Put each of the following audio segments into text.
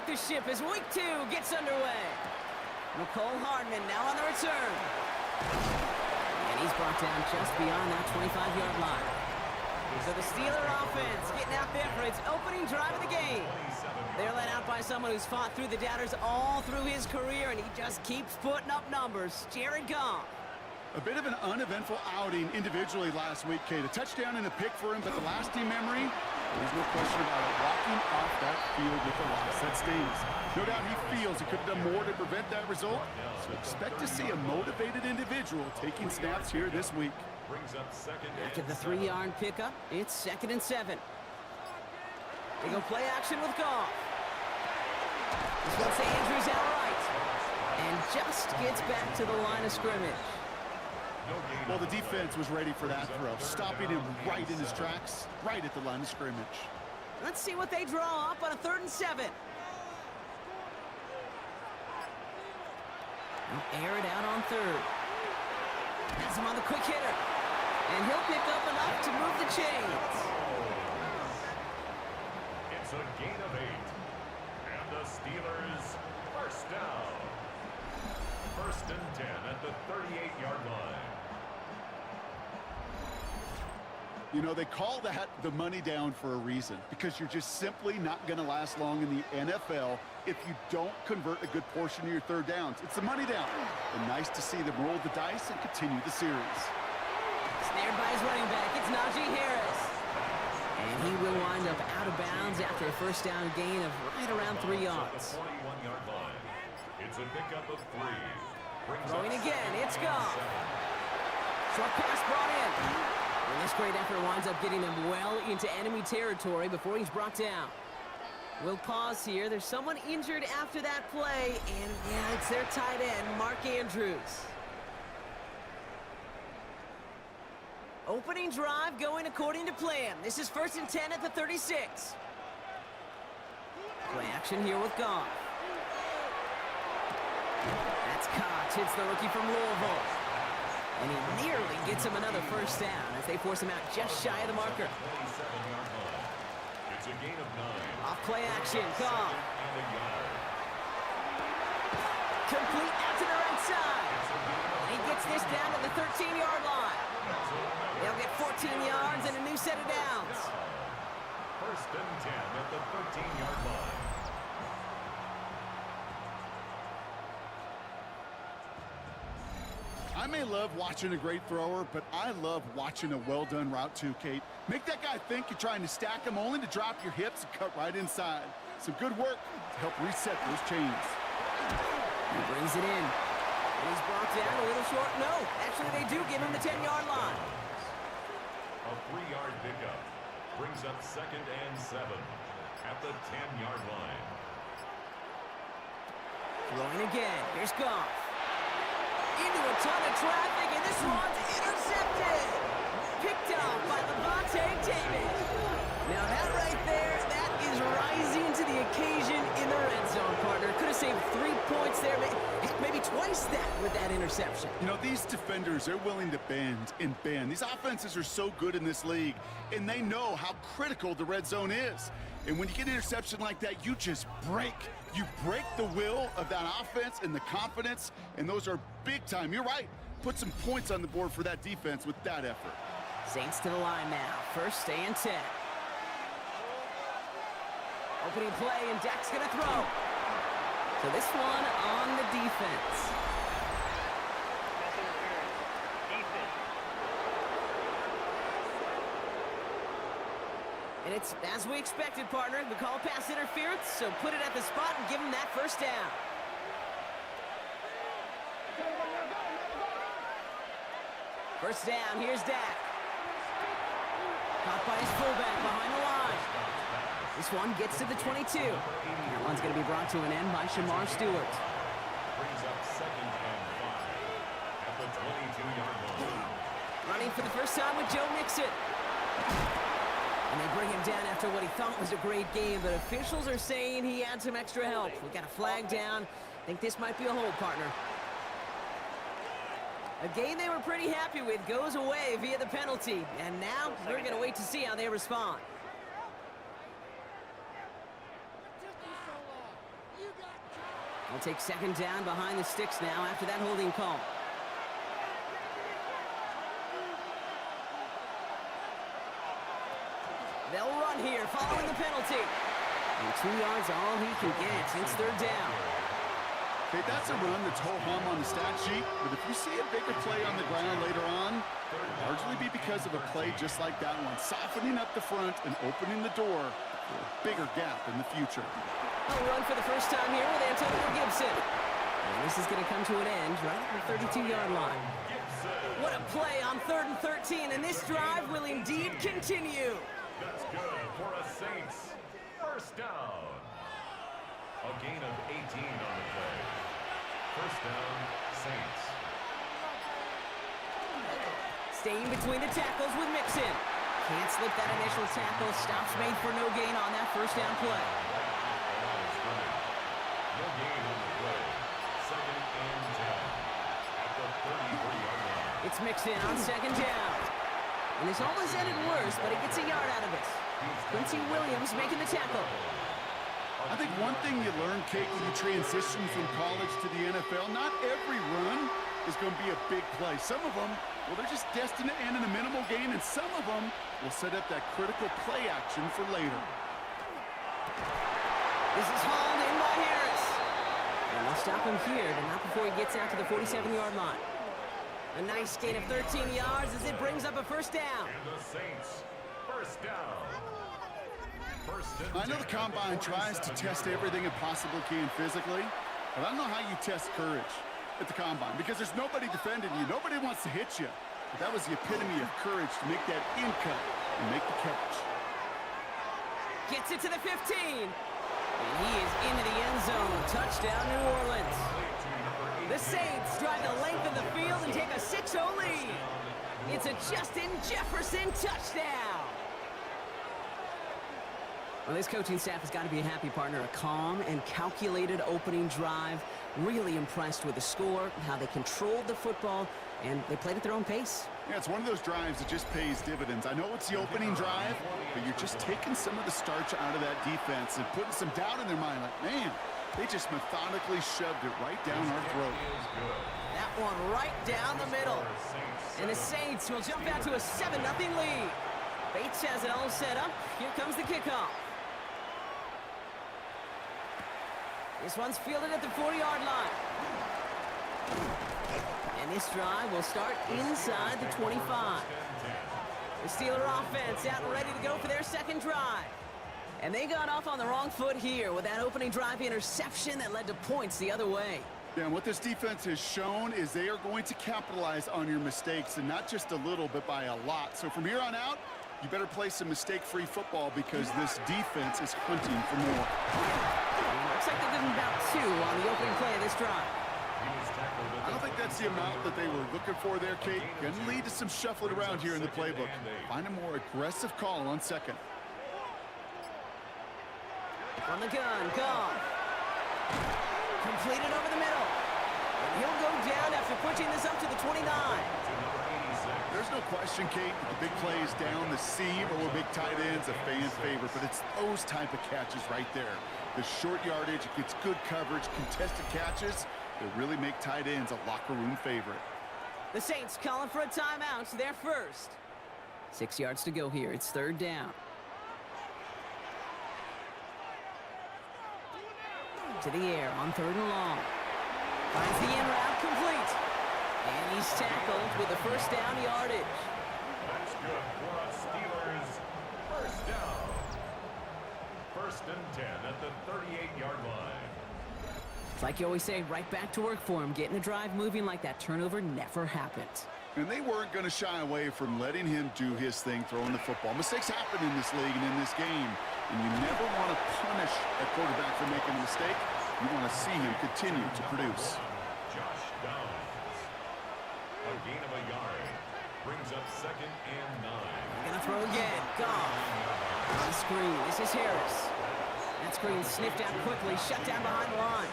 The ship as week 2 gets underway. Nicole Hardman now on the return. And he's brought down just beyond that 25-yard line. So the Steeler offense getting out there for its opening drive of the game. They're led out by someone who's fought through the doubters all through his career, and he just keeps putting up numbers. Jared Goff. A bit of an uneventful outing individually last week, Kate. A touchdown and a pick for him, but the lasting memory, there's no question about it. Walking off that field with a loss, that stings. No doubt he feels he could have done more to prevent that result, so expect to see a motivated individual taking snaps here this week. After the 3-yard pickup, it's 2nd and 7. They go play action with Goff. This one's to Andrews outright, and just gets back to the line of scrimmage. Well, the defense was ready for that throw, stopping him right in his tracks, right at the line of scrimmage. Let's see what they draw up on a 3rd and 7. They'll air it out on 3rd. Has him on the quick hitter. And he'll pick up enough to move the chains. It's a gain of 8. And the Steelers first down. 1st and 10 at the 38-yard line. You know, they call that the money down for a reason, because you're just simply not going to last long in the NFL if you don't convert a good portion of your 3rd downs. It's the money down. And nice to see them roll the dice and continue the series. Snared by his running back, it's Najee Harris. And he will wind up out of bounds after a 1st down gain of right around 3 yards. 41-yard line. It's a pickup of 3. Throwing again, it's Goff. Short pass brought in. And this great effort winds up getting him well into enemy territory before he's brought down. We'll pause here. There's someone injured after that play, and yeah, it's their tight end, Mark Andrews. Opening drive going according to plan. This is 1st and 10 at the 36. Play action here with Goff. That's Cox, hits the rookie from Louisville. And he nearly gets him another 1st down as they force him out just shy of the marker. It's a gain of 9. Off play action, Goff. Complete out to the right side. And he gets this down to the 13-yard line. They'll get 14 yards and a new set of downs. 1st and 10 at the 13-yard line. I may love watching a great thrower, but I love watching a well-done route too, Kate. Make that guy think you're trying to stack him only to drop your hips and cut right inside. Some good work to help reset those chains. He brings it in. And he's brought down a little short. No, actually they do give him the 10-yard line. A 3-yard pickup brings up 2nd and 7 at the 10-yard line. Throwing again. Here's Goff. Into a ton of traffic, and this one's intercepted. Picked off by Levante David. Now that right there, that is rising to the occasion in the red zone, partner. Could have saved 3 points there, maybe twice that with that interception. You know, these defenders, they're willing to bend and bend. These offenses are so good in this league, and they know how critical the red zone is. And when you get an interception like that, you just break. You break the will of that offense and the confidence, and those are big time. You're right. Put some points on the board for that defense with that effort. Saints to the line now. 1st and 10. Opening play, and Dak's going to throw. So this one on the defense. And it's as we expected, partner. We call pass interference, so put it at the spot and give him that 1st down. First down, here's Dak. Caught by his fullback behind the line. This one gets to the 22. That one's going to be brought to an end by Shamar Stewart. Brings up 2nd and 5 at the 22-yard line. Running for the first time with Joe Mixon. And they bring him down after what he thought was a great game, but officials are saying he had some extra help. We got a flag down. I think this might be a hold, partner. A game they were pretty happy with goes away via the penalty. And now we're going to wait to see how they respond. We'll take second down behind the sticks now after that holding call. They'll run here following the penalty. And 2 yards are all he can get. It's third down. Okay, that's a run that's ho-hum on the stat sheet, but if you see a bigger play on the ground later on, it'll largely be because of a play just like that one, softening up the front and opening the door for a bigger gap in the future. A run for the first time here with Antonio Gibson. And this is going to come to an end right at the 32-yard line. What a play on 3rd and 13, and this drive will indeed continue. That's good for a Saints first down. A gain of 18 on the play. First down, Saints. Staying between the tackles with Mixon. Can't slip that initial tackle. Stops made for no gain on that first down play. No gain on the play. Second and 10 at the 33-yard line. It's Mixon on second down. And this almost ended worse, but he gets a yard out of it. Quincy Williams making the tackle. I think one thing you learn, Kate, when you transition from college to the NFL, not every run is going to be a big play. Some of them, well, they're just destined to end in a minimal gain, and some of them will set up that critical play action for later. This is hauled in by Harris. And they'll stop him here, but not before he gets out to the 47-yard line. A nice gain of 13 yards as it brings up a first down. And the Saints, first down. I know the Combine tries to test everything it possibly can physically, but I don't know how you test courage at the Combine because there's nobody defending you. Nobody wants to hit you. But that was the epitome of courage to make that in cut and make the catch. Gets it to the 15. And he is into the end zone. Touchdown, New Orleans. The Saints drive the length of the field and take a 6-0 lead. It's a Justin Jefferson touchdown. Well, this coaching staff has got to be a happy partner. A calm and calculated opening drive. Really impressed with the score, how they controlled the football, and they played at their own pace. Yeah, it's one of those drives that just pays dividends. I know it's the opening drive, but you're just taking some of the starch out of that defense and putting some doubt in their mind. Like, man, they just methodically shoved it right down our throat. That one right down the middle. And the Saints will jump out to a 7-0 lead. Bates has it all set up. Here comes the kickoff. This one's fielded at the 4-yard line. And this drive will start inside the 25. The Steeler offense out and ready to go for their second drive. And they got off on the wrong foot here with that opening drive interception that led to points the other way. Yeah, and what this defense has shown is they are going to capitalize on your mistakes, and not just a little, but by a lot. So from here on out, you better play some mistake-free football because this defense is hunting for more. Looks like they did about 2 on the opening play of this drive. I don't think that's the amount that they were looking for there, Kate. Going to lead to some shuffling around here in the playbook. Find a more aggressive call on second. On the gun, gone. Completed over the middle. And he'll go down after pushing this up to the 29. There's no question, Kate, that the big plays down the seam or big tight ends a fan favorite, but it's those type of catches right there. The short yardage, it gets good coverage, contested catches that really make tight ends a locker room favorite. The Saints calling for a timeout. They're first. 6 yards to go here. It's third down. To the air on 3rd and long. Finds the in route complete. And he's tackled with the first down yardage. That's good for a Steelers first down. First and 10 at the 38-yard line. It's like you always say, right back to work for him. Getting the drive moving like that turnover never happened. And they weren't going to shy away from letting him do his thing, throwing the football. Mistakes happen in this league and in this game. And you never want to punish a quarterback for making a mistake. You want to see him continue to produce. Josh Downs. A gain of a yard. Brings up 2nd and 9. They're going to throw again. Goff. On the screen. This is Harris. That screen sniffed out quickly. Shut down behind the line.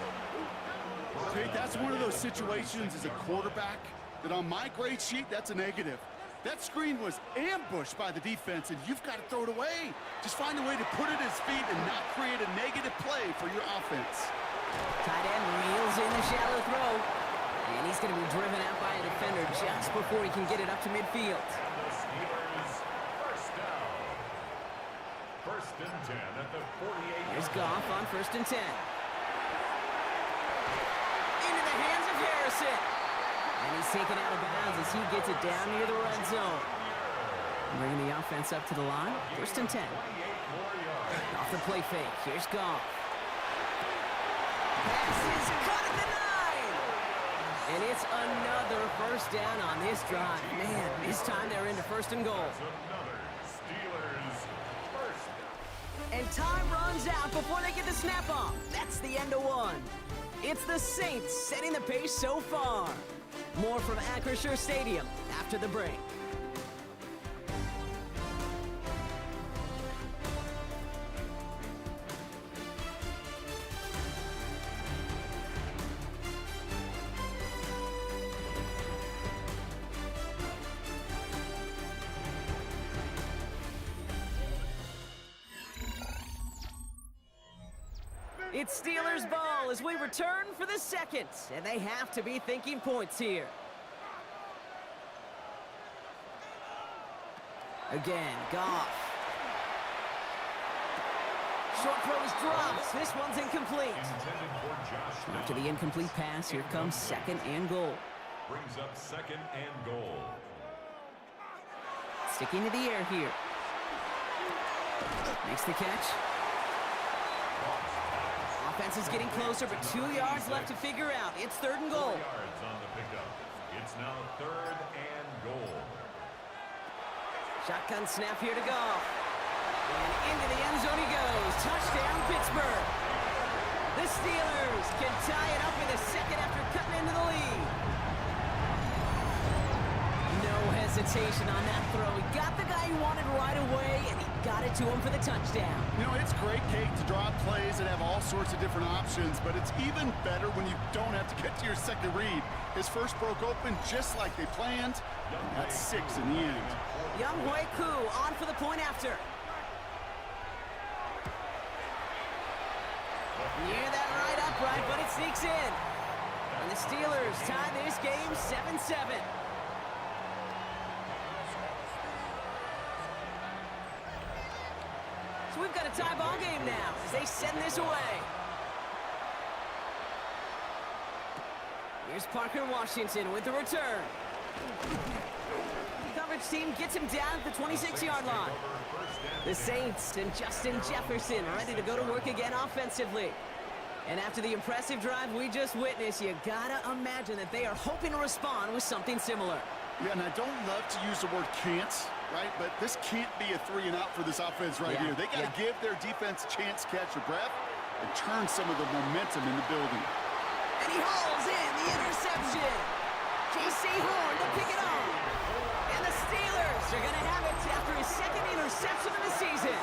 Okay, that's one of those situations as a quarterback that on my grade sheet, that's a negative. That screen was ambushed by the defense, and you've got to throw it away. Just find a way to put it at his feet and not create a negative play for your offense. Tight end reels in the shallow throw. And he's going to be driven out by a defender just before he can get it up to midfield. The Steelers, first down. 1st and 10 at the 48. Here's Goff on 1st and 10. Into the hands of Harrison. And he's taken out of bounds as he gets it down near the red zone. Bringing the offense up to the line. 1st and 10. Off the play fake. Here's Goff. Pass is cut at the 9. And it's another first down on this drive. Man, this time they're into 1st and goal. Another Steelers first. And time runs out before they get the snap off. That's the end of one. It's the Saints setting the pace so far. More from Acrisure Stadium after the break. It's Steelers ball as we return for the second, and they have to be thinking points here. Again, Goff. Short throw is dropped. This one's incomplete. Intended for Josh. After the incomplete pass, here comes 2nd and goal. Brings up 2nd and goal. Sticking to the air here. Makes the catch. Offense is getting closer, but 2 yards left to figure out. It's 3rd and goal. 4 yards on the pickup. It's now 3rd and goal. Shotgun snap here to Goff. And into the end zone he goes. Touchdown, Pittsburgh. The Steelers can tie it up in the second after cutting into the lead. No hesitation on that throw. He got the guy he wanted right away, and he got it to him for the touchdown. You know, it's great, Kate, to draw plays and have all sorts of different options, but it's even better when you don't have to get to your second read. His first broke open just like they planned, and that's 6 in the end. Young Hui Koo on for the point after. Near that right upright, but it sneaks in. And the Steelers tie this game 7-7. So we've got a tie ball game now as they send this away. Here's Parker Washington with the return. The coverage team gets him down at the 26-yard line. The Saints and Justin Jefferson ready to go to work again offensively. And after the impressive drive we just witnessed, you gotta imagine that they are hoping to respond with something similar. Yeah, and I don't love to use the word can't, right? But this can't be a 3 and out for this offense right here. They got to give their defense a chance to catch their breath and turn some of the momentum in the building. And he hauls in the interception. J.C. Horn to pick it up. And the Steelers are going to have it after his 2nd interception of the season.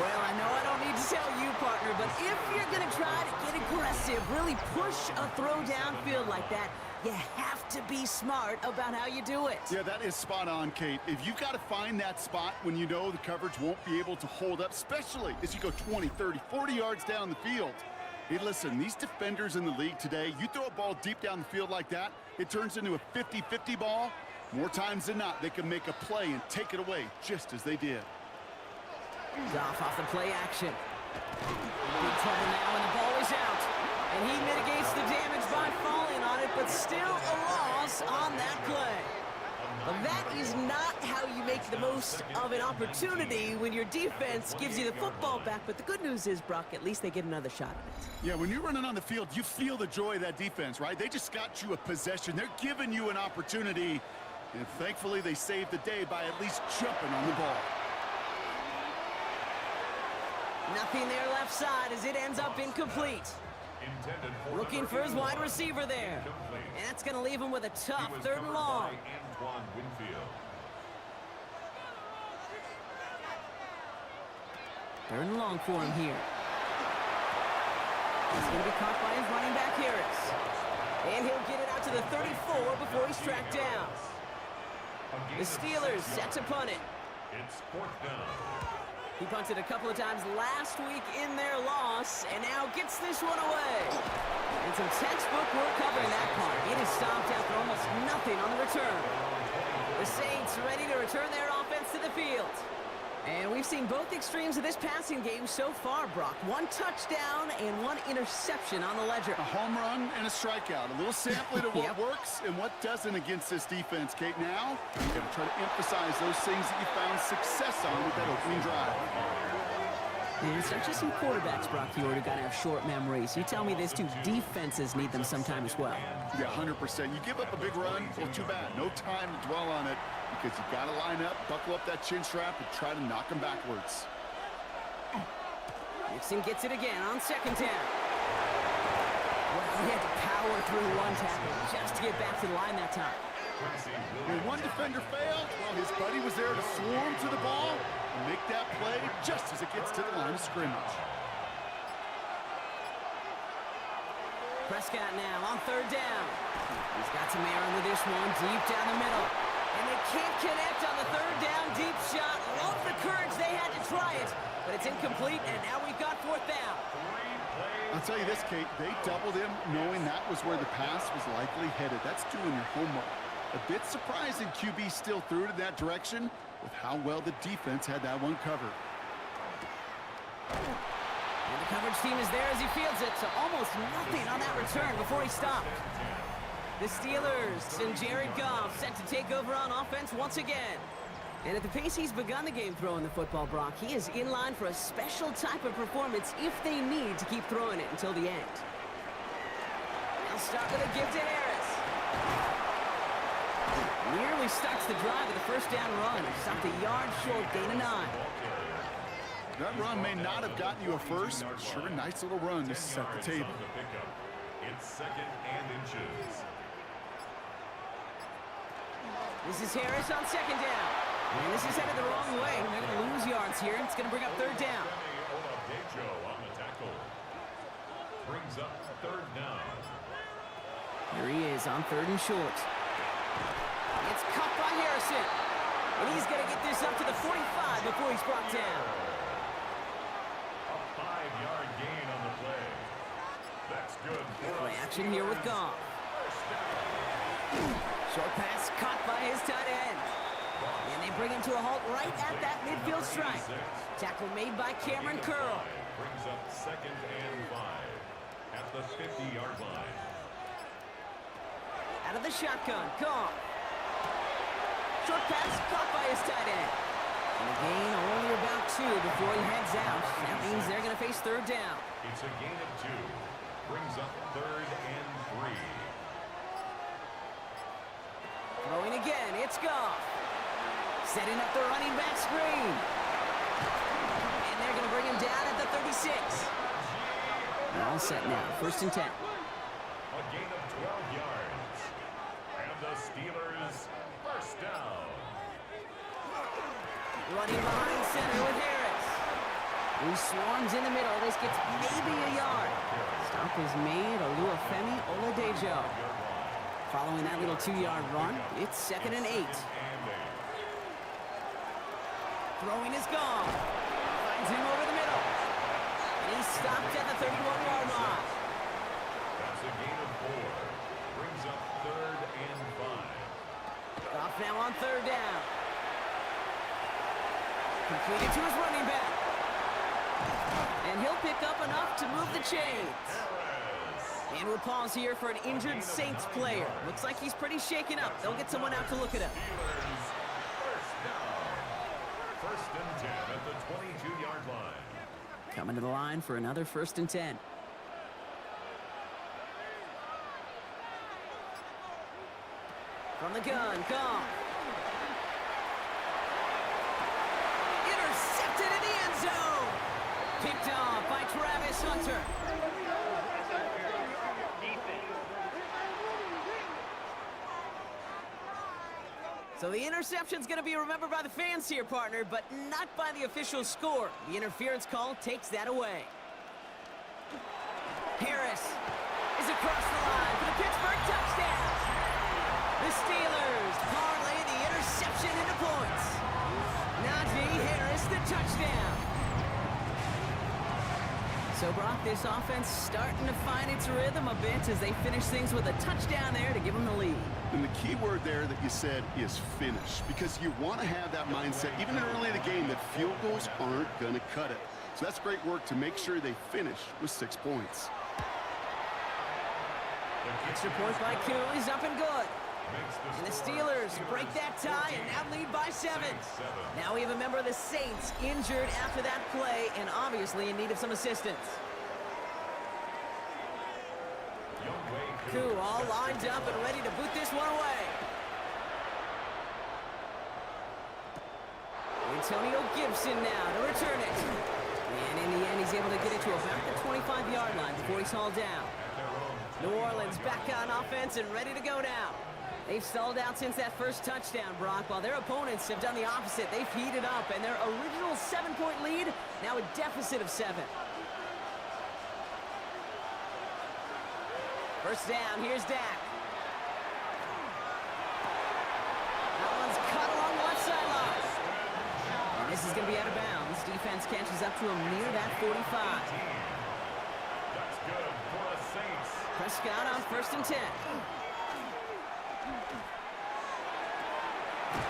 Well, I know I don't need to tell you, partner, but if you're going to try to get aggressive, really push a throw downfield like that, you have to be smart about how you do it. Yeah, that is spot on, Kate. If you've got to find that spot when you know the coverage won't be able to hold up, especially as you go 20, 30, 40 yards down the field. Hey, listen, these defenders in the league today, you throw a ball deep down the field like that, it turns into a 50-50 ball. More times than not, they can make a play and take it away just as they did. Goff off the play action. Big trouble now, and the ball is out. And he mitigates the damage by falling on it, but still a loss on that play. Well, that is not how you make the most of an opportunity when your defense gives you the football back. But the good news is, Brock, at least they get another shot at it. Yeah, when you're running on the field, you feel the joy of that defense, right? They just got you a possession. They're giving you an opportunity. And thankfully, they saved the day by at least jumping on the ball. Nothing there left side as it ends up incomplete. Intended for Looking for his wide receiver there. Incomplete. And that's going to leave him with a He tough was 3rd and covered long. by Antoine Winfield. 3rd and long for him here. He's going to be caught by his running back, Harris. And he'll get it out to the 34 before he's tracked down. The Steelers set to punt it. It's 4th down. He punted a couple of times last week in their loss, and now gets this one away. And some textbook work covering that punt. It is stopped after almost nothing on the return. The Saints ready to return their offense to the field. And we've seen both extremes of this passing game so far, Brock. 1 touchdown and 1 interception on the ledger. A home run and a strikeout. A little sampling of what Yep. works and what doesn't against this defense, Kate. Now, you got to try to emphasize those things that you found success on with that opening drive. And it's not just some quarterbacks, Brock, you already got to have short memories. You tell me this too, defenses need them sometime as well. Yeah, 100%. You give up a big run, well, too bad. No time to dwell on it because you got to line up, buckle up that chin strap, and try to knock them backwards. Nixon gets it again on 2nd down. Well, he had to power through 1 tackle just to get back to the line that time. When one defender failed, well, his buddy was there to swarm to the ball and make that play just as it gets to the line of scrimmage. Prescott now on 3rd down. He's got some air under this one, deep down the middle. And they can't connect on the 3rd down deep shot. Love the courage they had to try it, but it's incomplete, and now we've got 4th down. I'll tell you this, Kate, they doubled him knowing that was where the pass was likely headed. That's doing your homework. A bit surprising QB still threw it in that direction with how well the defense had that one covered. And the coverage team is there as he fields it, so almost nothing on that return before he stopped. The Steelers and Jared Goff set to take over on offense once again. And at the pace he's begun the game throwing the football, Brock, he is in line for a special type of performance if they need to keep throwing it until the end. They'll start with a give to Harris. Nearly starts the drive with a 1st down run. He stopped a yard short, gain of 9. That run may not have gotten you a first, but sure a nice little run to set the table. It's 2nd and inches. This is Harris on 2nd down. And this is headed the wrong way. They're going to lose yards here. It's going to bring up 3rd down. On the tackle. Brings up 3rd down. Here he is on 3rd and short. It's cut by Harrison. And he's going to get this up to the 45 before he's brought down. A 5-yard gain on the play. That's good. Play action here with Goff. Short pass caught by his tight end. And they bring him to a halt right at that midfield stripe. Tackle made by Cameron Curl. Brings up 2nd and 5 at the 50-yard line. Out of the shotgun, Goff. Short pass caught by his tight end. And a gain only about 2 before he heads out. That means they're going to face 3rd down. It's a gain of 2. Brings up 3rd and 3. Throwing again, it's Goff. Setting up the running back screen. And they're going to bring him down at the 36. They're all set now, 1st and 10. A gain of 12 yards. And the Steelers 1st down. Running behind center with Harris. He swarms in the middle. This gets maybe a yard. Stop is made. Oluwafemi Oladejo. Following that little 2-yard run, it's 2nd and 8. Throwing is gone. Finds him over the middle. And he's stopped at the 31-yard line. That's a gain of 4. Brings up 3rd and 5. Goff now on 3rd down. Completed to his running back. And he'll pick up enough to move the chains. And we'll pause here for an injured Saints player. Looks like he's pretty shaken up. They'll get someone out to look at him. First and 10 at the 22-yard line. Coming to the line for another 1st and 10. From the gun, Goff. Intercepted in the end zone. Picked off by Travis Hunter. So the interception's going to be remembered by the fans here, partner, but not by the official score. The interference call takes that away. Harris is across the line for the Pittsburgh touchdown. The Steelers parlay the interception into points. Najee Harris, the touchdown. So, Brock, this offense starting to find its rhythm a bit as they finish things with a touchdown there to give them the lead. And the key word there that you said is finish, because you want to have that mindset, even early in the game, that field goals aren't going to cut it. So that's great work to make sure they finish with 6 points. Extra point by Koo is up and good. And the Steelers break that tie and now lead by 7. Now we have a member of the Saints injured after that play and obviously in need of some assistance. Koo all lined up and ready to boot this one away. Antonio Gibson now to return it. And in the end, he's able to get it to about the 25-yard line before he's hauled down. New Orleans back on offense and ready to go now. They've stalled out since that first touchdown, Brock, while their opponents have done the opposite. They've heated up, and their original 7-point lead, now a deficit of 7. First down, here's Dak. That one's cut along the left sideline. And this is going to be out of bounds. Defense catches up to him near that 45. That's good for the Saints. Prescott on 1st and 10.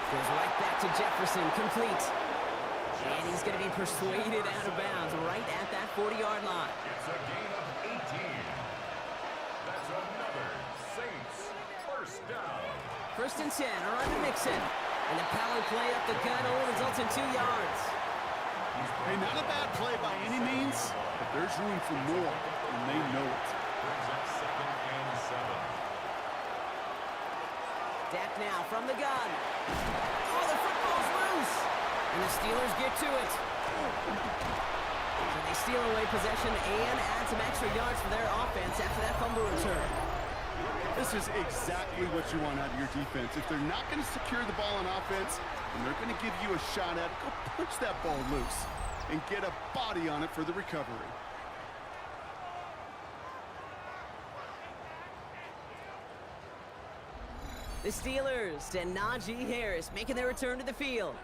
Goes right back to Jefferson, complete. And he's going to be persuaded out of bounds right at that 40-yard line. It's a gain of 18. That's another Saints first down. 1st and 10, around to Mixon. And the power play up the gut only results in 2 yards. Hey, not a bad play by any means, but there's room for more, and they know it. Brings up 2nd and 7. Dak now from the gun. Oh, the football's loose. And the Steelers get to it. So they steal away possession and add some extra yards for their offense after that fumble return. This is exactly what you want out of your defense. If they're not going to secure the ball on offense, and they're going to give you a shot at it, go push that ball loose and get a body on it for the recovery. The Steelers and Najee Harris making their return to the field.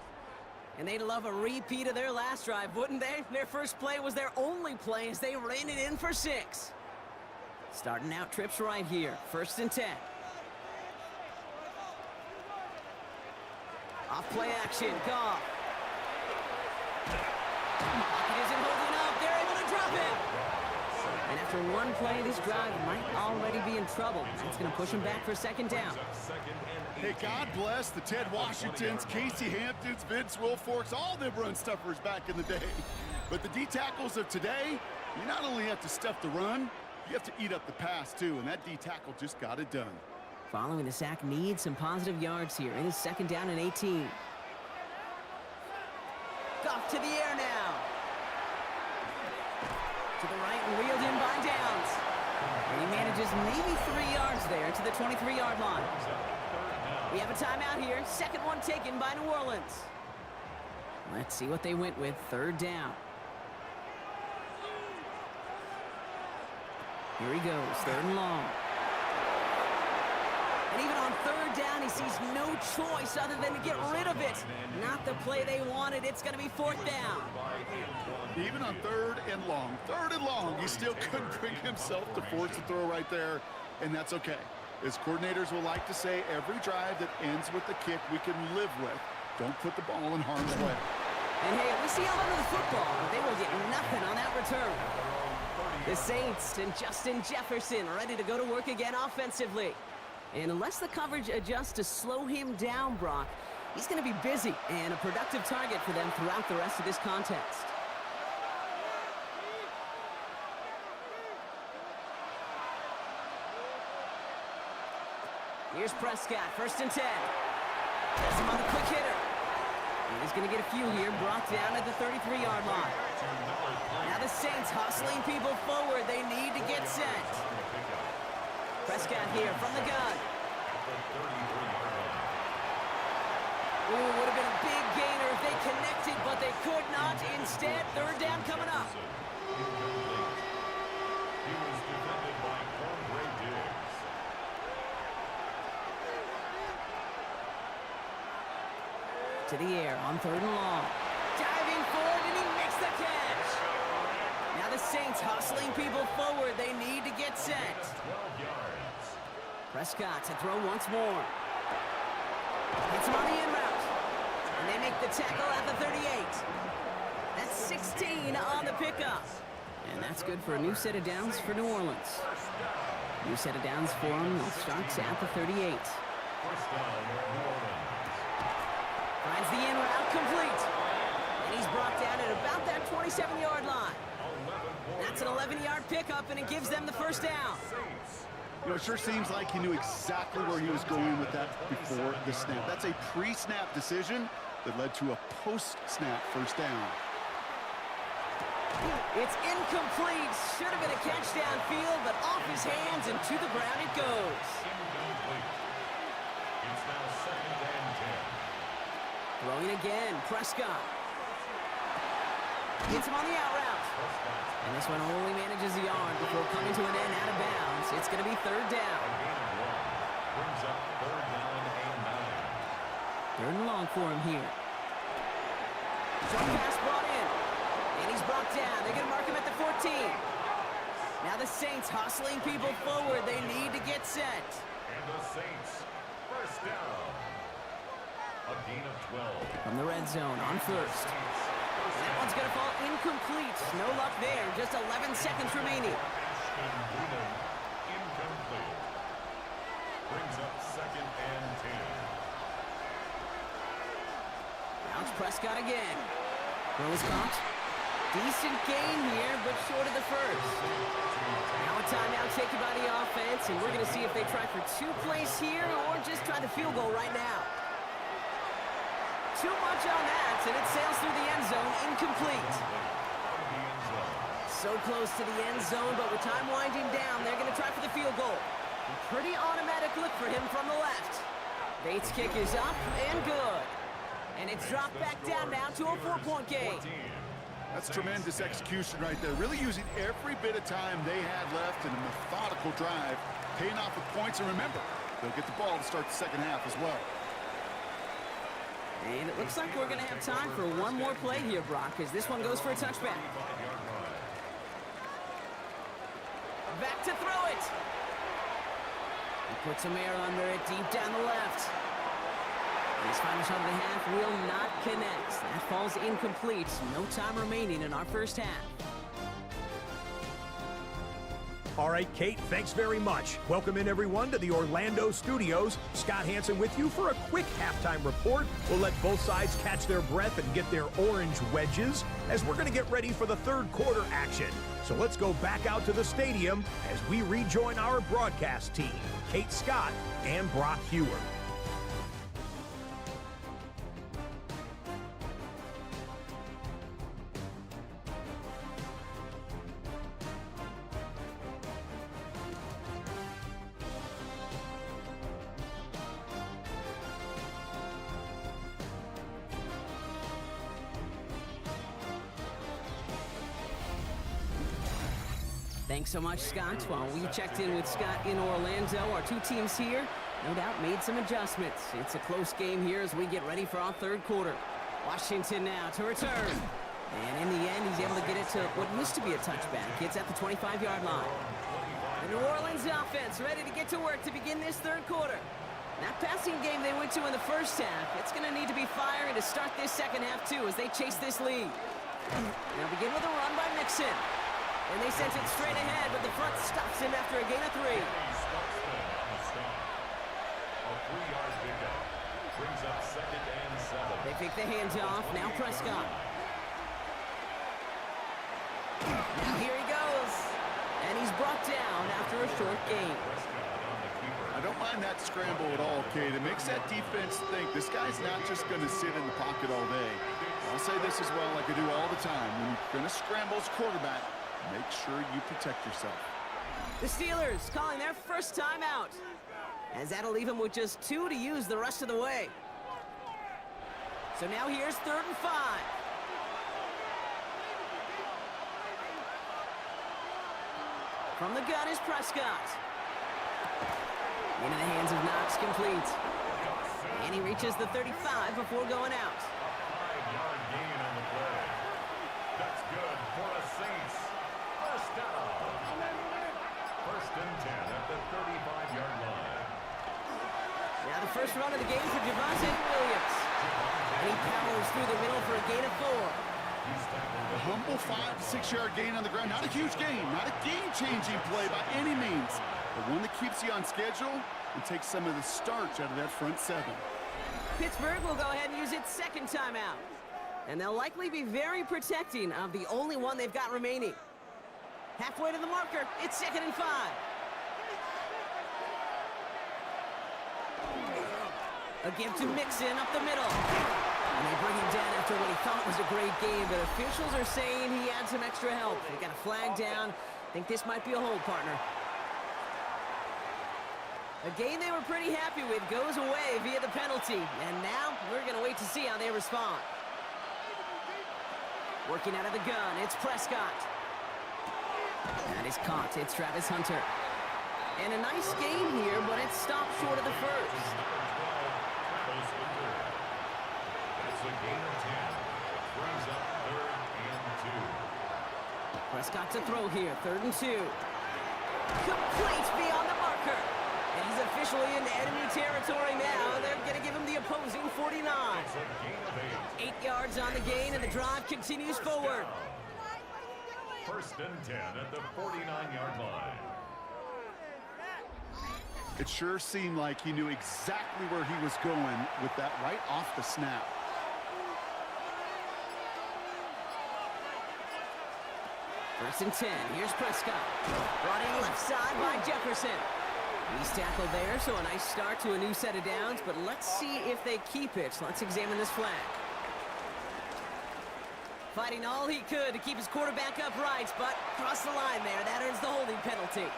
And they'd love a repeat of their last drive, wouldn't they? Their first play was their only play as they ran it in for 6. Starting out trips right here. 1st and 10. Off play action. Goff. Pocket isn't holding up. They're able to drop it. And after one play, this drive might already be in trouble. That's going to push him back for 2nd down. Hey, God bless the Ted Washingtons, Casey Hamptons, Vince Wilforks, all them run stuffers back in the day. But the D-tackles of today, you not only have to stuff the run, you have to eat up the pass, too, and that D-tackle just got it done. Following the sack needs some positive yards here. It is 2nd down and 18. Goff to the air now. To the right and reeled in by Downs. And he manages maybe 3 yards there to the 23-yard line. We have a timeout here. 2nd one taken by New Orleans. Let's see what they went with. 3rd down. Here he goes, 3rd and long. And even on 3rd down, he sees no choice other than to get rid of it. Not the play they wanted. It's going to be 4th down. Even on 3rd and long, he still couldn't bring himself to force the throw right there, and that's okay. As coordinators will like to say, every drive that ends with a kick we can live with. Don't put the ball in harm's way. And hey, we see out under the football, but they will get nothing on that return. The Saints and Justin Jefferson ready to go to work again offensively. And unless the coverage adjusts to slow him down, Brock, he's going to be busy and a productive target for them throughout the rest of this contest. Here's Prescott, 1st and 10. Has him on the quick hitter. And he's going to get a few here, brought down at the 33-yard line. Now the Saints hustling people forward. They need to get set. Prescott here from the gun. Ooh, would have been a big gainer if they connected, but they could not. Instead, third down coming up. Incomplete. He was defended by Cornbread Diggs. To the air on third and long. Diving forward, and he makes the catch. Now the Saints hustling people forward. They need to get set. 12 yards. Prescott to throw once more. Hits him on the in route. And they make the tackle at the 38. That's 16 on the pickup. And that's good for a new set of downs for New Orleans. New set of downs for them. They'll start at the 38. First down, New Orleans. Finds the in route complete. And he's brought down at about that 27-yard line. That's an 11-yard pickup, and it gives them the first down. You know, it sure seems like he knew exactly where he was going with that before the snap. That's a pre-snap decision that led to a post-snap first down. It's incomplete. Should have been a catch downfield, but off his hands and to the ground it goes. Incomplete. It's now second and 10. Throwing again, Prescott. Hits him on the out route. And this one only manages a yard before coming to an end out of bounds. It's going to be third down. A gain of 1. Brings up third down and 9. Third and long for him here. Short pass brought in. And he's brought down. They're going to mark him at the 14. Now the Saints hustling people forward. They need to get set. And the Saints, first down. A gain of 12. From the red zone on first. That one's going to fall incomplete. No luck there. Just 11 seconds remaining. Incomplete. Brings up second and 10. Now it's Prescott again. Throw is caught. Decent gain here, but short of the first. Now a timeout taken by the offense, and we're going to see if they try for 2 plays here or just try the field goal right now. Too much on that, and it sails through the end zone, incomplete. So close to the end zone, but with time winding down, they're going to try for the field goal. A pretty automatic look for him from the left. Bates' kick is up and good. And it's dropped back down now to a 4-point game. That's tremendous execution right there. Really using every bit of time they had left in a methodical drive, paying off with points. And remember, they'll get the ball to start the second half as well. And it looks like we're going to have time for one more play here, Brock, as this one goes for a touchback. Back to throw it. He puts some air under it deep down the left. His final shot of the half will not connect. That falls incomplete. No time remaining in our first half. All right, Kate, thanks very much. Welcome in, everyone, to the Orlando studios. Scott Hansen with you for a quick halftime report. We'll let both sides catch their breath and get their orange wedges as we're going to get ready for the third quarter action. So let's go back out to the stadium as we rejoin our broadcast team, Kate Scott and Brock Hewer. Thanks so much, Scott. While we checked in with Scott in Orlando, our two teams here, no doubt, made some adjustments. It's a close game here as we get ready for our third quarter. Washington now to return. And in the end, he's able to get it to what used to be a touchback. It's at the 25-yard line. The New Orleans offense ready to get to work to begin this third quarter. That passing game they went to in the first half, it's going to need to be fiery to start this second half, too, as they chase this lead. Now begin with a run by Mixon. And they sent it straight ahead, but the front stops him after a gain of 3. A 3-yard pickup. Brings up second and 7. They pick the hands off. Now Prescott. Now here he goes. And he's brought down after a short gain. I don't mind that scramble at all, Kate. It makes that defense think this guy's not just going to sit in the pocket all day. I'll say this as well, like I do all the time. When you're going to scramble as quarterback, make sure you protect yourself. The Steelers calling their first time out, as that'll leave them with just 2 to use the rest of the way. So now here's 3rd and 5. From the gun is Prescott. Into the hands of Knox, complete. And he reaches the 35 before going out. 5-yard gain on the play. That's good for a Saints. First down. 1st and 10 at the 35-yard line. Now the first run of the game for Javonte Williams. And he powers through the middle for a gain of 4. A humble 5 to 6 yard gain on the ground. Not a huge gain, not a game-changing play by any means, but one that keeps you on schedule and takes some of the starch out of that front 7. Pittsburgh will go ahead and use its 2nd timeout. And they'll likely be very protecting of the only one they've got remaining. Halfway to the marker, it's 2nd and 5. A give to Mixon up the middle. And they bring him down after what he thought was a great game, but officials are saying he had some extra help. They got a flag down. Think this might be a hold, partner. A game they were pretty happy with goes away via the penalty. And now we're going to wait to see how they respond. Working out of the gun, it's Prescott. That is caught. It's Travis Hunter. And a nice game here, but it stopped short of the first. A gain of 10. Brings up 3rd and 2. Prescott to throw here. 3rd and 2. Complete beyond the marker. And he's officially in enemy territory now. They're going to give him the opposing 49. It's a gain of 8. 8 yards on the gain, and the drive continues forward. 1st and 10 at the 49-yard line. It sure seemed like he knew exactly where he was going with that right off the snap. First and 10. Here's Prescott. Brought in left side by Jefferson. He's tackled there, so a nice start to a new set of downs, but let's see if they keep it. Let's examine this flag. Fighting all he could to keep his quarterback upright, but crossed the line there. That earns the holding penalty.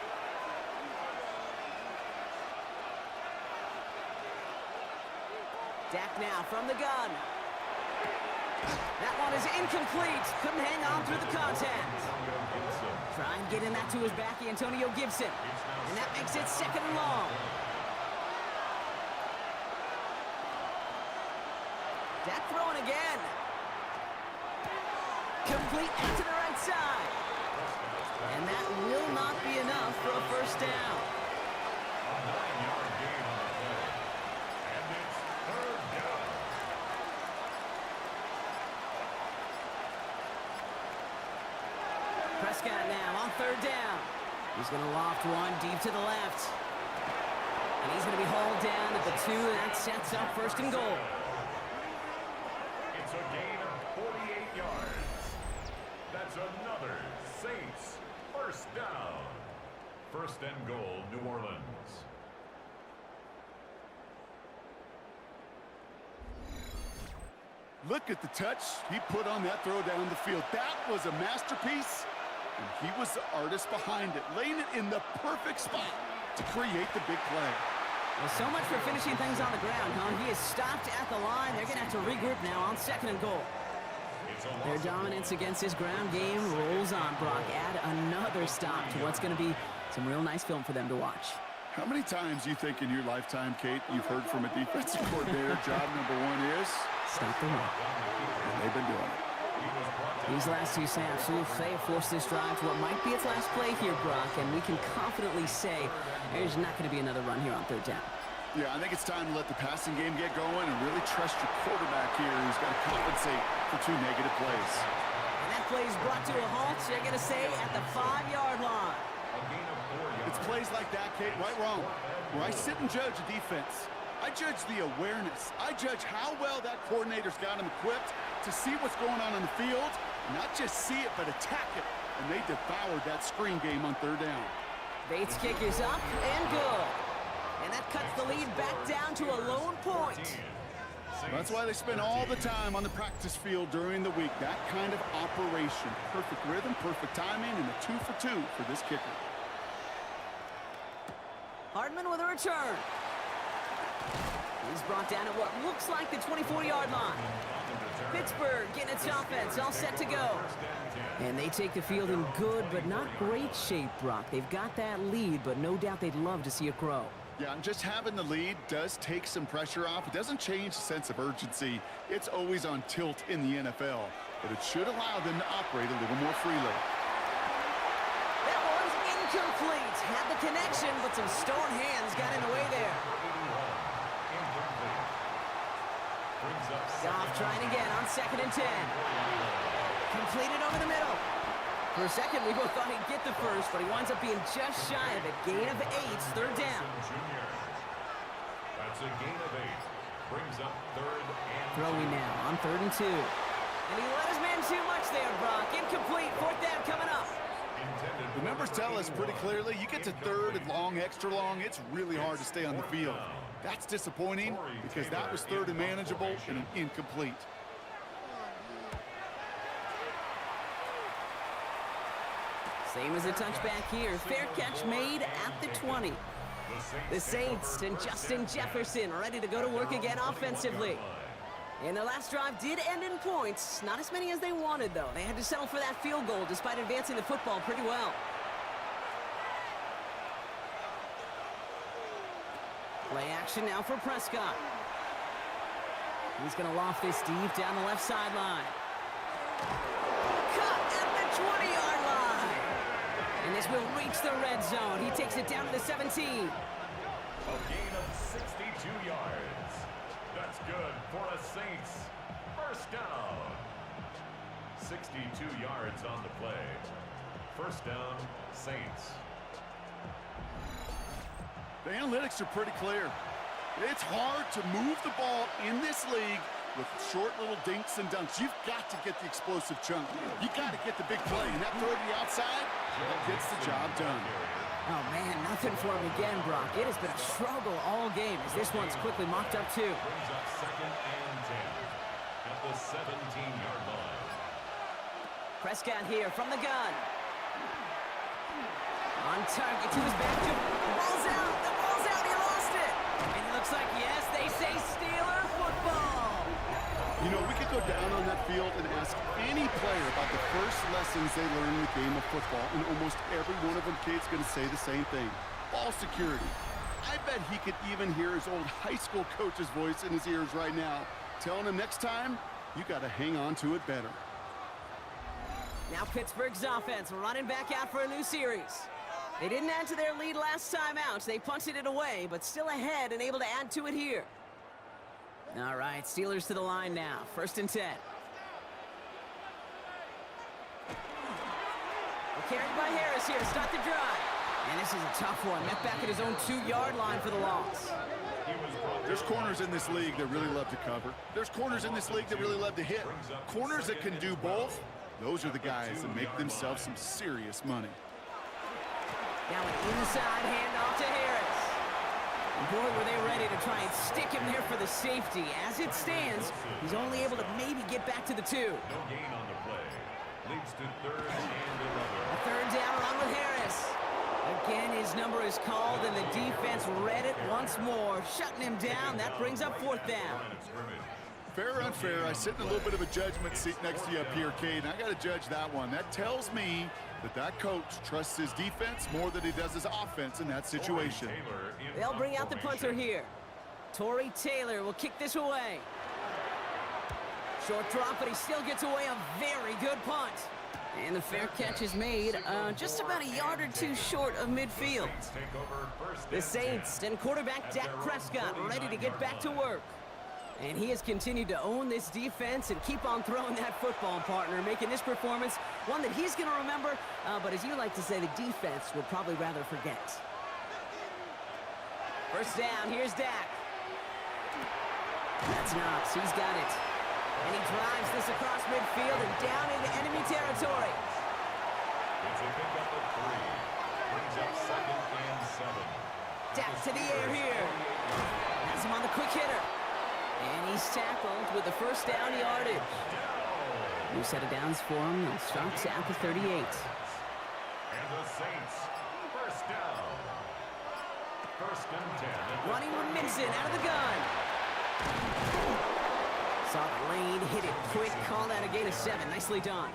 Dak now from the gun. That one is incomplete. Couldn't hang on through the contact. Try and get in that to his back, Antonio Gibson. And that makes it 2nd and long. Dak throwing again. Complete out to the right side. And that will not be enough for a first down. A 9-yard gain on the play. And it's 3rd down. Prescott now on 3rd down. He's going to loft one deep to the left. And he's going to be hauled down at the 2, and that sets up 1st and goal. It's a gain of 48 yards. That's another Saints 1st down. 1st and goal, New Orleans. Look at the touch he put on that throw down the field. That was a masterpiece, and he was the artist behind it, laying it in the perfect spot to create the big play. Well, so much for finishing things on the ground, huh? He is stopped at the line. They're going to have to regroup now on 2nd and goal. Their dominance against his ground game rolls on, Brock. Add another stop to what's going to be some real nice film for them to watch. How many times you think in your lifetime, Kate, you've heard from a defensive coordinator, job number 1 is? Stop the run. And they've been doing it. These last 2 snaps, they have forced this drive to what might be its last play here, Brock, and we can confidently say there's not going to be another run here on 3rd down. Yeah, I think it's time to let the passing game get going and really trust your quarterback here who's got to compensate for 2 negative plays. And that play is brought to a halt, they're going to say, at the 5-yard line. It's plays like that, Kate, right, wrong, where I sit and judge a defense. I judge the awareness. I judge how well that coordinator's got him equipped to see what's going on the field, and not just see it, but attack it. And they devoured that screen game on 3rd down. Bates' kick is up and good. And that cuts the lead back down to a lone point. That's why they spend all the time on the practice field during the week. That kind of operation. Perfect rhythm, perfect timing, and a 2 for 2 for this kicker. Hardman with a return. He's brought down at what looks like the 24-yard line. Pittsburgh getting its offense all set to go. And they take the field in good but not great shape, Brock. They've got that lead, but no doubt they'd love to see it grow. Yeah, and just having the lead does take some pressure off. It doesn't change the sense of urgency. It's always on tilt in the NFL, but it should allow them to operate a little more freely. That one's incomplete. Had the connection, but some stone hands got in the way there. Goff trying again on 2nd and 10. Completed over the middle. For a second, we both thought he'd get the first, but he winds up being just shy of it. Gain of 8, 3rd down. That's a gain of 8. Brings up 3rd and Throwing now on 3rd and 2. And he let his man too much there, Brock. Incomplete. 4th down coming up. The numbers tell us pretty clearly, you get to 3rd and long, extra long, it's really hard to stay on the field. That's disappointing because that was 3rd and manageable and an incomplete. Same as a touchback here. Fair catch made at the 20. The Saints and Justin Jefferson ready to go to work again offensively. And their last drive did end in points. Not as many as they wanted, though. They had to settle for that field goal despite advancing the football pretty well. Play action now for Prescott. He's going to loft this deep down the left sideline. Cut at the 20-yard line. And this will reach the red zone. He takes it down to the 17. a gain of 62 yards. That's good for a Saints first down. 62 yards on the play. First down, Saints. The analytics are pretty clear. It's hard to move the ball in this league with short little dinks and dunks. You've got to get the explosive chunk. You got to get the big play, and that throw to the outside, that gets the job done. Oh, man, nothing for him again, Brock. It has been a struggle all game as this one's quickly mocked up, too. Brings up 2nd and 10 at the 17-yard line. Prescott here from the gun. On target to his back. The ball's out. The ball's out. He lost it. And it looks like, yes, they say Steeler football. You know, we could go down on that field and ask any player about the first lessons they learned in the game of football, and almost every one of them kids going to say the same thing. Ball security. I bet he could even hear his old high school coach's voice in his ears right now, telling him next time, you got to hang on to it better. Now Pittsburgh's offense running back out for a new series. They didn't add to their lead last time out. They punted it away, but still ahead and able to add to it here. All right, Steelers to the line now. 1st and 10. Carried by Harris here to start the drive. And this is a tough one. Met back at his own 2-yard line for the loss. There's corners in this league that really love to cover. There's corners in this league that really love to hit. Corners that can do both, those are the guys that make themselves some serious money. Now an inside handoff to Harris. And boy, were they ready to try and stick him there for the safety. As it stands, he's only able to maybe get back to the 2. No gain on the play. Leads to 3rd and 11. A 3rd down run with Harris. Again, his number is called, and the defense read it once more, shutting him down. That brings up 4th down. Fair or unfair, I sit in a little bit of a judgment seat next to you up here, Cade, and I got to judge that one. That tells me that coach trusts his defense more than he does his offense in that situation. They'll bring out the punter here. Torrey Taylor will kick this away. Short drop, but he still gets away a very good punt. And the fair catch is made just about a yard or 2 short of midfield. The Saints and quarterback Dak Prescott ready to get back to work. And he has continued to own this defense and keep on throwing that football, partner, making this performance one that he's going to remember, but as you like to say, the defense will probably rather forget. 1st down, here's Dak. That's Knox, he's got it. And he drives this across midfield and down into enemy territory. It's a pickup of 3. Brings up 2nd and 7. Dak to the air here. Has him on the quick hitter. And he's tackled with the 1st down yardage. New set of downs for him. He starts at the 38. And the Saints, 1st down. 1st and 10. Running with Mixon out of the gun. Saw the lane, hit it quick, called out a gain of 7. Nicely done.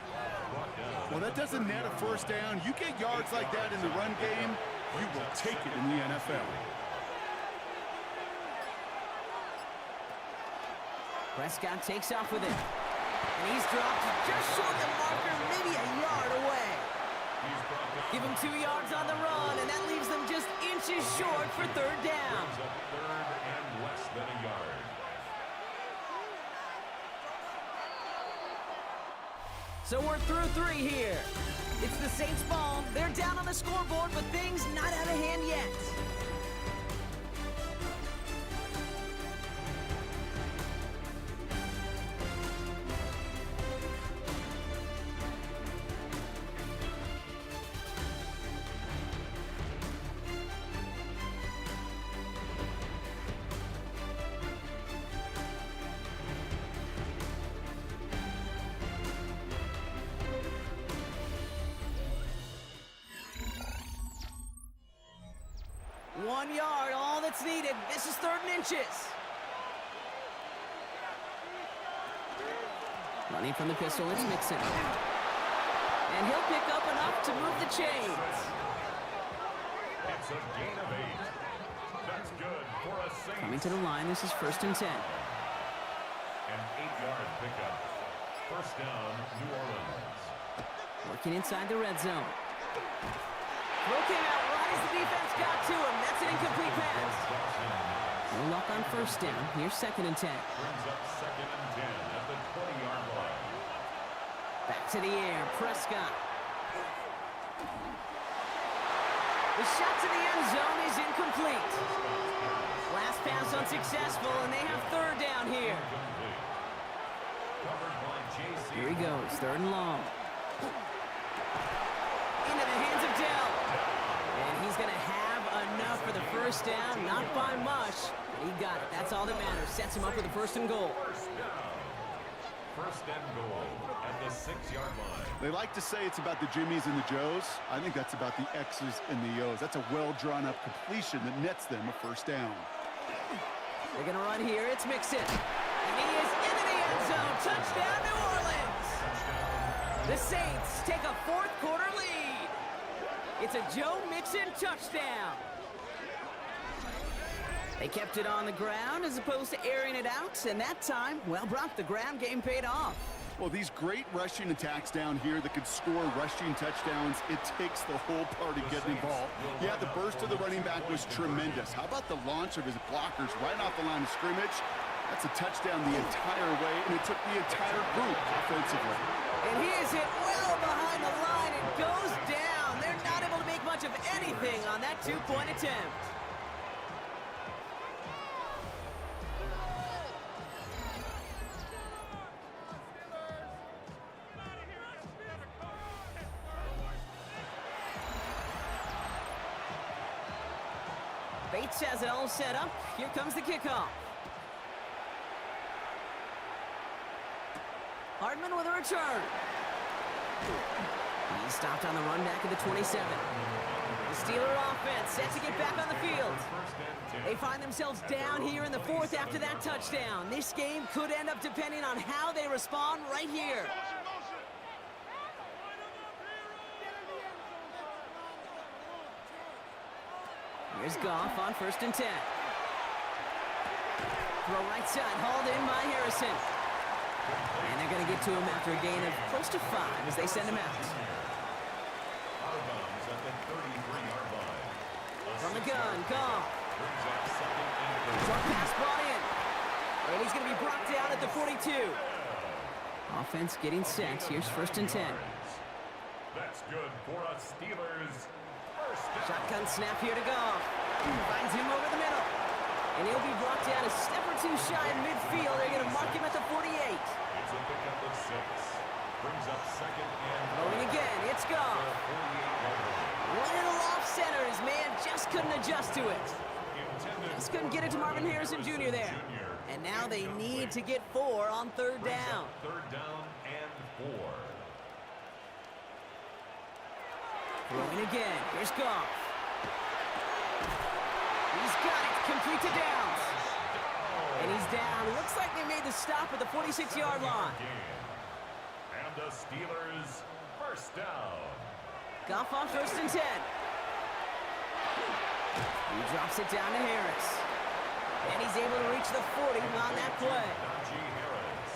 Well, that doesn't net a first down. You get yards like that in the run game, you will take it in the NFL. Prescott takes off with it. And he's dropped just short of the marker, maybe a yard away. Give him 2 yards on the run, and that leaves them just inches short for third down. Third and less than a yard. So we're through 3 here. It's the Saints' ball. They're down on the scoreboard, but things not out of hand yet. One yard, all that's needed. This is 3rd and inches. Running from the pistol, it's Mixon. And he'll pick up enough to move the chains. It's a gain of 8. That's good for a Saints. Coming to the line, this is 1st and 10. An 8-yard pickup. First down, New Orleans. Working inside the red zone. Throw came out right as the defense got to him. That's an incomplete pass. No luck on first down. Here's 2nd and 10. Brings up 2nd and 10 at the 20-yard line. Back to the air, Prescott. The shot to the end zone is incomplete. Last pass unsuccessful, and they have 3rd down here. Covered by J.C. Here he goes, 3rd and long. Into the hands of Dell. And he's going to have enough for the first down, not by much. But he got it. That's all that matters. Sets him up with a 1st and goal. First down. 1st and goal at the 6-yard line. They like to say it's about the Jimmies and the Joes. I think that's about the X's and the O's. That's a well-drawn-up completion that nets them a 1st down. They're going to run here. It's Mixon. And he is into the end zone. Touchdown, New Orleans. The Saints take a 4th quarter lead. It's a Joe Mixon touchdown. They kept it on the ground as opposed to airing it out, and that time, well, Brock, the ground game paid off. Well, these great rushing attacks down here that could score rushing touchdowns, it takes the whole party getting involved. Yeah, the burst of the running back was tremendous. How about the launch of his blockers right off the line of scrimmage? That's a touchdown the entire way, and it took the entire group offensively. And he is hit well behind the line. It goes down. They're not able to make much of anything on that 2-point attempt. Bates has it all set up. Here comes the kickoff. Hardman with a return. He's stopped on the run back at the 27. The Steeler offense set to get back on the field. They find themselves down here in the 4th after that touchdown. This game could end up depending on how they respond right here. Here's Goff on 1st and 10. Throw right side, hauled in by Harrison. And they're going to get to him after a gain of close to 5 as they send him out. Out of bounds at the 33-yard line. From the gun, Goff. Brings up 2nd and goal. Short pass brought in. And he's going to be brought down at the 42. Offense getting set. Here's 1st and 10. That's good for us Steelers. First down. Shotgun snap here to Goff. Finds him over the middle. And he'll be brought down a step or 2 shy in midfield. They're going to mark him at the 48. It's a pickup of 6. Brings up 2nd and Throwing again, it's Goff. Little off center. His man just couldn't adjust to it. Just couldn't get it to Marvin Harrison Jr. there. And now they need to get 4 on 3rd down. 3rd down and 4. Throwing again, here's Goff. He's got it, complete to Downs. And he's down. Looks like they made the stop at the 46-yard line. And the Steelers first down. Goff on 1st and 10. He drops it down to Harris. And he's able to reach the 40 on that play. Najee Harris.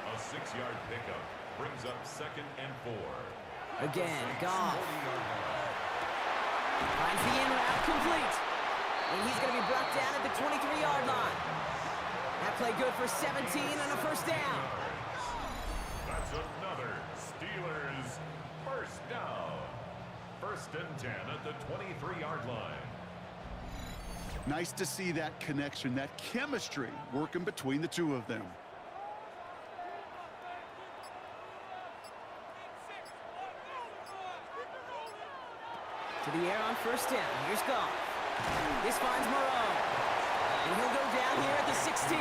A 6-yard pickup brings up 2nd and 4. Again, Goff. Finds the in route complete. And he's going to be brought down at the 23-yard line. That play good for 17 and a first down. That's another Steelers first down. 1st and 10 at the 23-yard line. Nice to see that connection, that chemistry working between the two of them. To the air on 1st down. Here's Goff. This finds Moreau. And he'll go down here at the 16.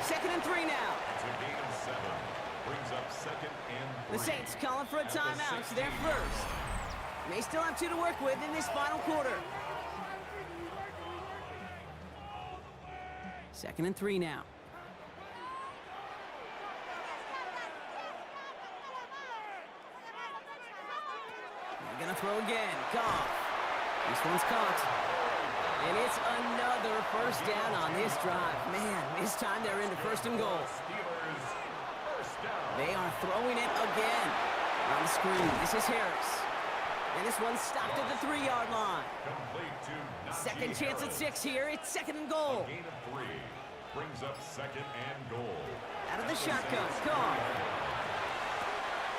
2nd and 3 now. It's a gain of 7. Brings up 2nd and 3. The Saints calling for a timeout, so they're first. They still have 2 to work with in this final quarter. 2nd and 3 now. They're gonna throw again. Goff. This one's caught. And it's another first down on this drive. Man, this time they're into 1st and goal. Steelers first down. They are throwing it again. On the screen, this is Harris. And this one's stopped at the 3-yard line. Complete to Najee Second chance at Harris. 6 here. It's 2nd and goal. A gain of 3. Brings up 2nd and goal. Out of the shotgun. Goff.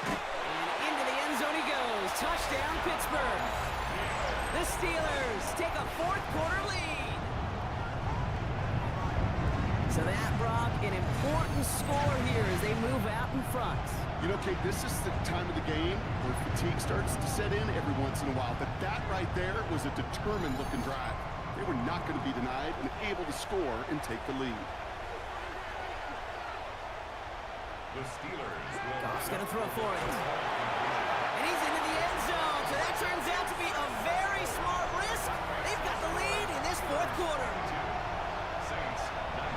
And into the end zone he goes. Touchdown, Pittsburgh. The Steelers take a 4th quarter lead. So that brought an important score here as they move out in front. You know, Kate, this is the time of the game where fatigue starts to set in every once in a while. But that right there was a determined-looking drive. They were not going to be denied and able to score and take the lead. The Steelers will Goff's going to throw for it. And he's into the end zone. So that turns out to be a very smart risk. They've got the lead in this 4th quarter. Saints 19.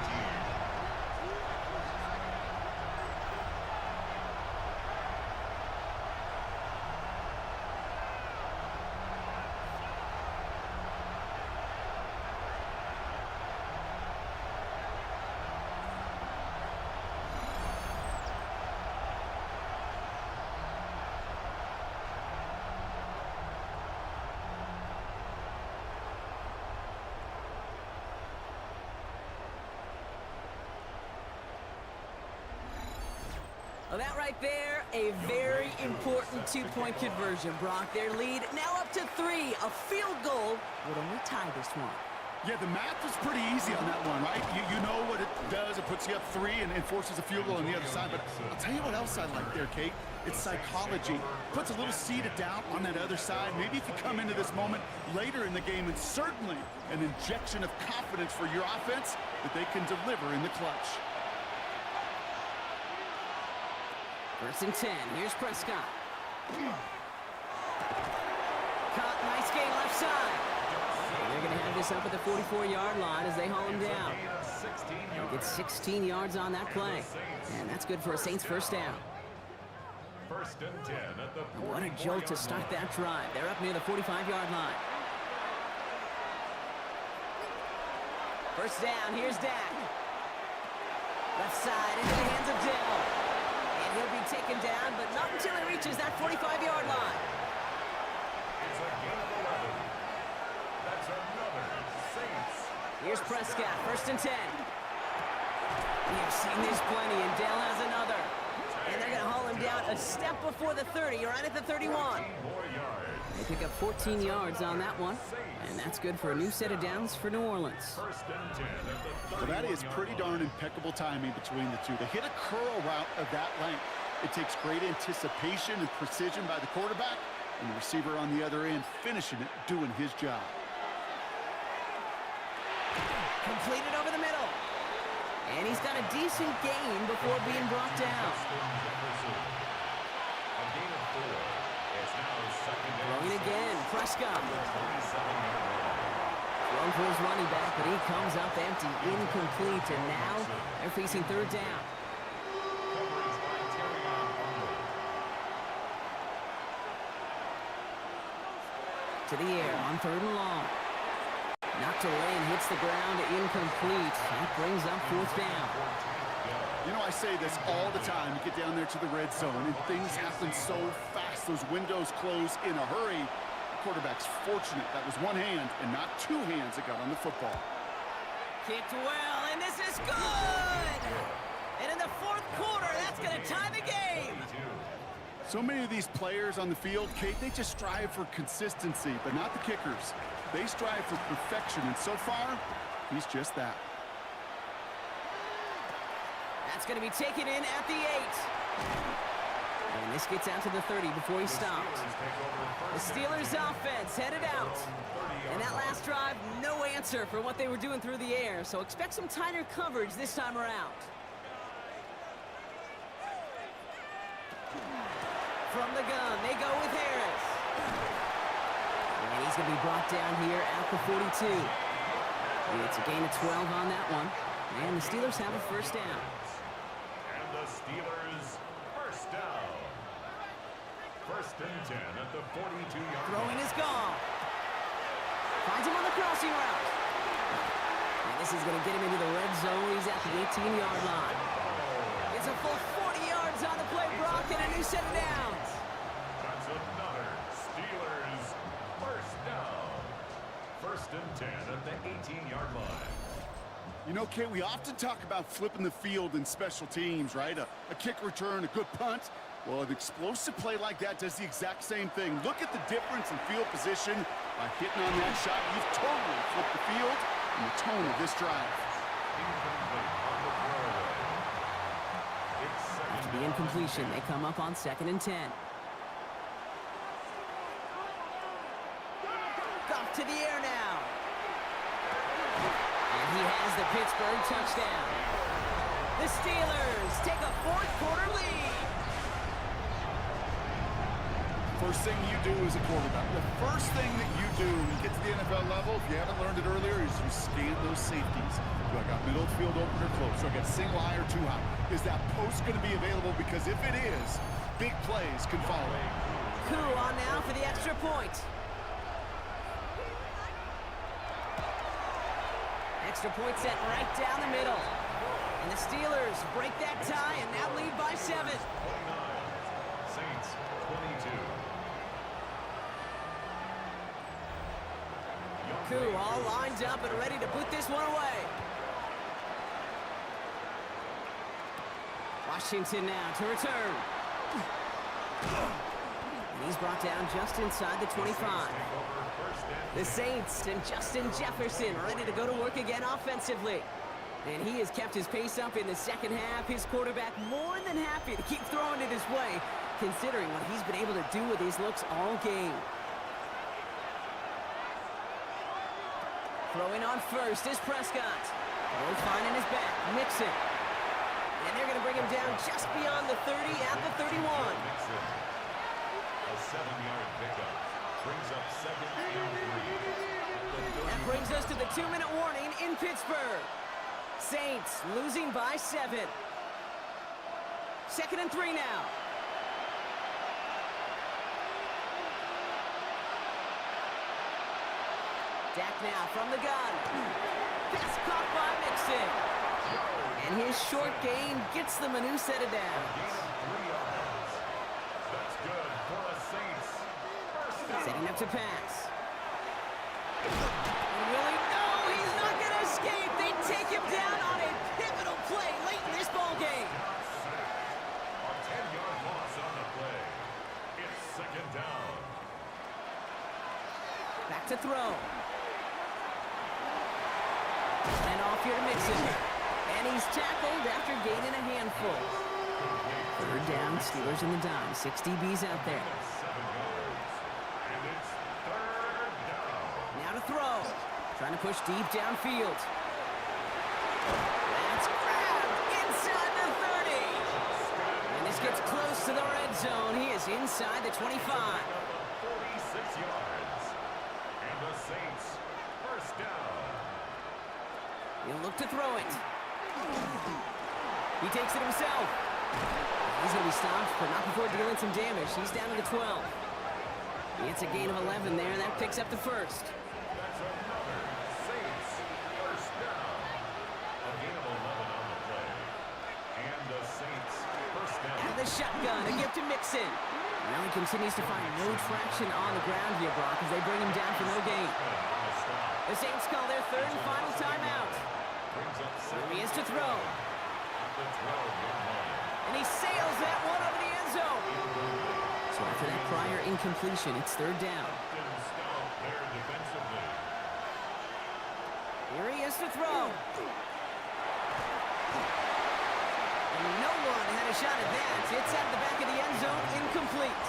Well, that right there, a very important 2-point conversion. Brock, their lead now up to 3. A field goal would only tie this one. Yeah, the math was pretty easy on that one, right? You know what it does. It puts you up 3 and forces a field goal on the other side. But I'll tell you what else I like there, Kate. It's psychology. Puts a little seed of doubt on that other side. Maybe if you come into this moment later in the game, and certainly an injection of confidence for your offense that they can deliver in the clutch. 1st and 10. Here's Prescott. Caught, nice gain left side. They're going to have this up at the 44-yard line as they haul him down. They get 16 yards on that play. And that's good for a Saints first down. 1st and 10 at the 44-yard line. What a jolt to start that drive. They're up near the 45-yard line. First down, here's Dak. Left side into the hands of Dell. And he'll be taken down, but not until he reaches that 45-yard line. It's a gain of 11. That's another Saints. Here's Prescott, 1st and 10. We've seen this plenty, and Dell has another. And they're going to haul him down a step before the 30, right at the 31. 14 more yards. They pick up 14 yards on that one, and that's good for a new set of downs for New Orleans. 1st and 10 at the 31. So that is pretty darn impeccable timing between the two. They hit a curl route of that length. It takes great anticipation and precision by the quarterback, and the receiver on the other end finishing it, doing his job. Completed over the middle. And he's got a decent gain before being brought down. A gain of 4. It's now 2nd and Throwing again, Prescott. Going for his running back, but he comes up empty, incomplete, and now they're facing third down. To the air on third and long. Knocked away and hits the ground, incomplete. That brings up fourth down. You know, I say this all the time. You get down there to the red zone, and things happen so fast. Those windows close in a hurry. The quarterback's fortunate that was one hand and not two hands that got on the football. Kicked well, and this is good! And in the fourth quarter, that's going to tie the game. So many of these players on the field, Kate, they just strive for consistency, but not the kickers. They strive for perfection, and so far, he's just that. That's going to be taken in at the 8. And this gets out to the 30 before he stopped. The Steelers offense headed out. And that last drive, no answer for what they were doing through the air, so expect some tighter coverage this time around. From the gun, they go with Harris. And he's going to be brought down here at the 42. It's a gain of 12 on that one. And the Steelers have a first down. And the Steelers first down. First and 10 at the 42-yard line. Throwing is gone. Finds him on the crossing route. And this is going to get him into the red zone. He's at the 18-yard line. It's a full 40 yards on the play, Brock, and a new set of downs. That's another Steelers first down. First and 10 at the 18-yard line. You know, Kate, we often talk about flipping the field in special teams, right? A kick return, a good punt. Well, an explosive play like that does the exact same thing. Look at the difference in field position. By hitting on that shot, you've totally flipped the field and the tone of this drive. Incomplete on the throwaway. It's second After the incompletion, they come up on 2nd and 10. Off to the air now. And he has the Pittsburgh touchdown. The Steelers take a fourth quarter lead. First thing you do as a quarterback, the first thing that you do when you get to the NFL level, if you haven't learned it earlier, is you scan those safeties. Do I got middle field open or close? Do I got single high or two high? Is that post going to be available? Because if it is, big plays can follow. Coup on now for the extra point. Extra point set right down the middle. And the Steelers break that tie and now lead by 7. 29. Saints 22. Coup all lined up and ready to put this one away. Washington now to return. And he's brought down just inside the 25. The Saints and Justin Jefferson ready to go to work again offensively. And he has kept his pace up in the second half. His quarterback more than happy to keep throwing it his way, considering what he's been able to do with his looks all game. Throwing on first is Prescott. Both finding his back, Mixon. And they're going to bring him down just beyond the 30 at the 31. A 7-yard pickup brings up second and 3. That brings us to the 2-minute warning in Pittsburgh. Saints losing by 7. 2nd and 3 now. Dak now from the gun. Pass caught by Mixon. And his short gain gets them a new set of downs. That's good for the Saints. First down. Setting up to pass. Really? No, he's not going to escape. They take him down on a pivotal play late in this ball game. A 10-yard loss on the play. It's second down. Back to throw. And off here to Mixon. And he's tackled after gaining a handful. Third down, Steelers in the dime. 6 DBs out there. 7 yards. And it's third down. Now to throw. Trying to push deep downfield. That's grabbed inside the 30. And this gets close to the red zone. He is inside the 25. 46 yards. And the Saints first First down. He'll look to throw it. He takes it himself. He's going to be stopped, but not before dealing some damage. He's down to the 12. He gets a gain of 11 there, and that picks up the first. That's another Saints first down. A gain of 11 on the play. And the Saints first down. And the shotgun, a gift to Mixon. Well, he continues to find no traction on the ground here, Brock, as they bring him down for no gain. The Saints call their third and final timeout. Here he is to throw. And he sails that one over the end zone. So after that prior incompletion, it's third down. Here he is to throw. And no one had a shot at that. It's at the back of the end zone, incomplete.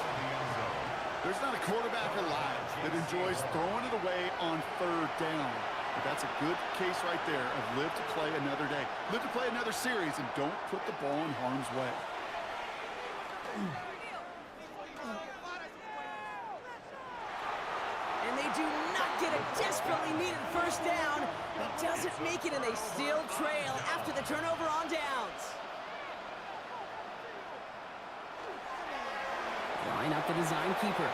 There's not a quarterback alive that enjoys throwing it away on third down. But that's a good case right there of live to play another day. Live to play another series and don't put the ball in harm's way. And they do not get a desperately needed first down. He doesn't make it, and they still trail after the turnover on downs. Line up the design keeper.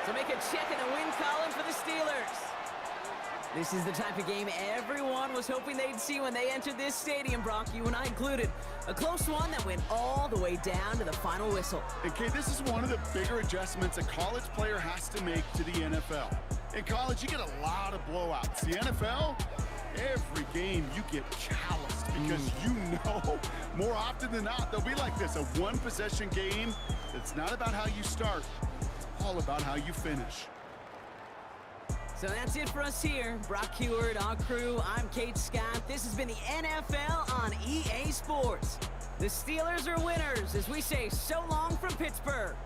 To make a check in the win column for the Steelers. This is the type of game everyone was hoping they'd see when they entered this stadium, Brock, you and I included. A close one that went all the way down to the final whistle. And Kate, this is one of the bigger adjustments a college player has to make to the NFL. In college, you get a lot of blowouts. The NFL, every game you get calloused because you know more often than not they'll be like this, a one-possession game. It's not about how you start, all about how you finish. So that's it for us here. Brock Heward, our crew, I'm Kate Scott. This has been the NFL on EA Sports. The Steelers are winners as we say so long from Pittsburgh.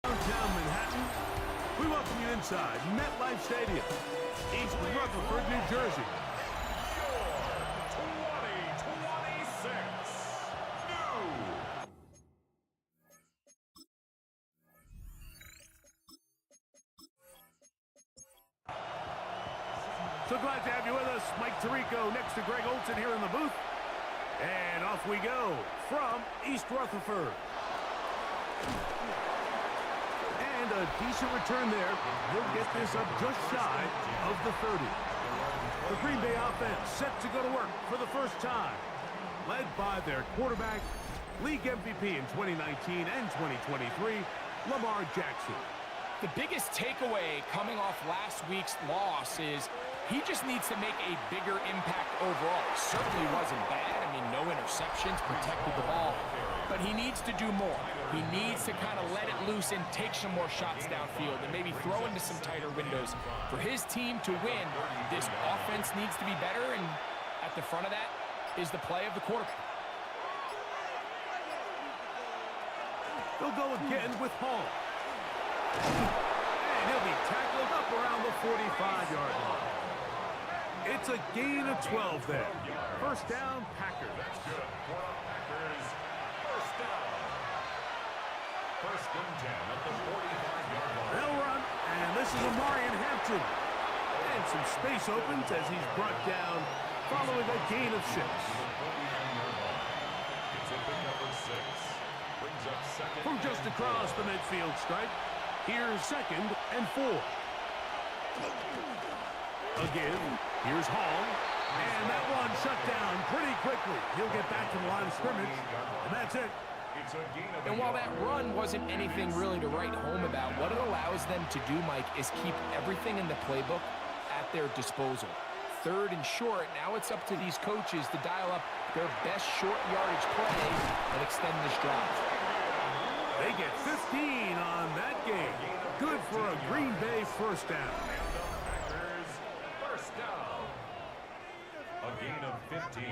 Downtown Manhattan, we welcome you inside MetLife Stadium, East Rutherford, New Jersey. Your 2026 new. So glad to have you with us. Mike Tirico next to Greg Olson here in the booth. And off we go from East Rutherford. And a decent return there. He'll get this up just shy of the 30. The Green Bay offense set to go to work for the first time. Led by their quarterback, league MVP in 2019 and 2023, Lamar Jackson. The biggest takeaway coming off last week's loss is he just needs to make a bigger impact overall. Certainly wasn't bad. I mean, no interceptions, protected the ball. But he needs to do more. He needs to kind of let it loose and take some more shots downfield and maybe throw into some tighter windows. For his team to win, this offense needs to be better, and at the front of that is the play of the quarterback. They'll go again with Hall. And he'll be tackled up up around the 45-yard line. It's a gain of 12 there. First down, Packers. That's good for the Packers. First down. First and 10 at the 45-yard line. They'll run, and this is Amarian Hampton. And some space opens as he's brought down following a gain of 6. It's a big number 6. Brings up second. From just across the midfield stripe, here's 2nd and 4. Again, here's Hall. And that one shut down pretty quickly. He'll get back to the line of scrimmage, and that's it. It's a gain of And while that run wasn't anything really to write home about, what it allows them to do, Mike, is keep everything in the playbook at their disposal. 3rd and short, now it's up to these coaches to dial up their best short yardage play and extend this drive. They get 15 on that game. Good for a Green Bay first down. Packers. First down. A gain of 15.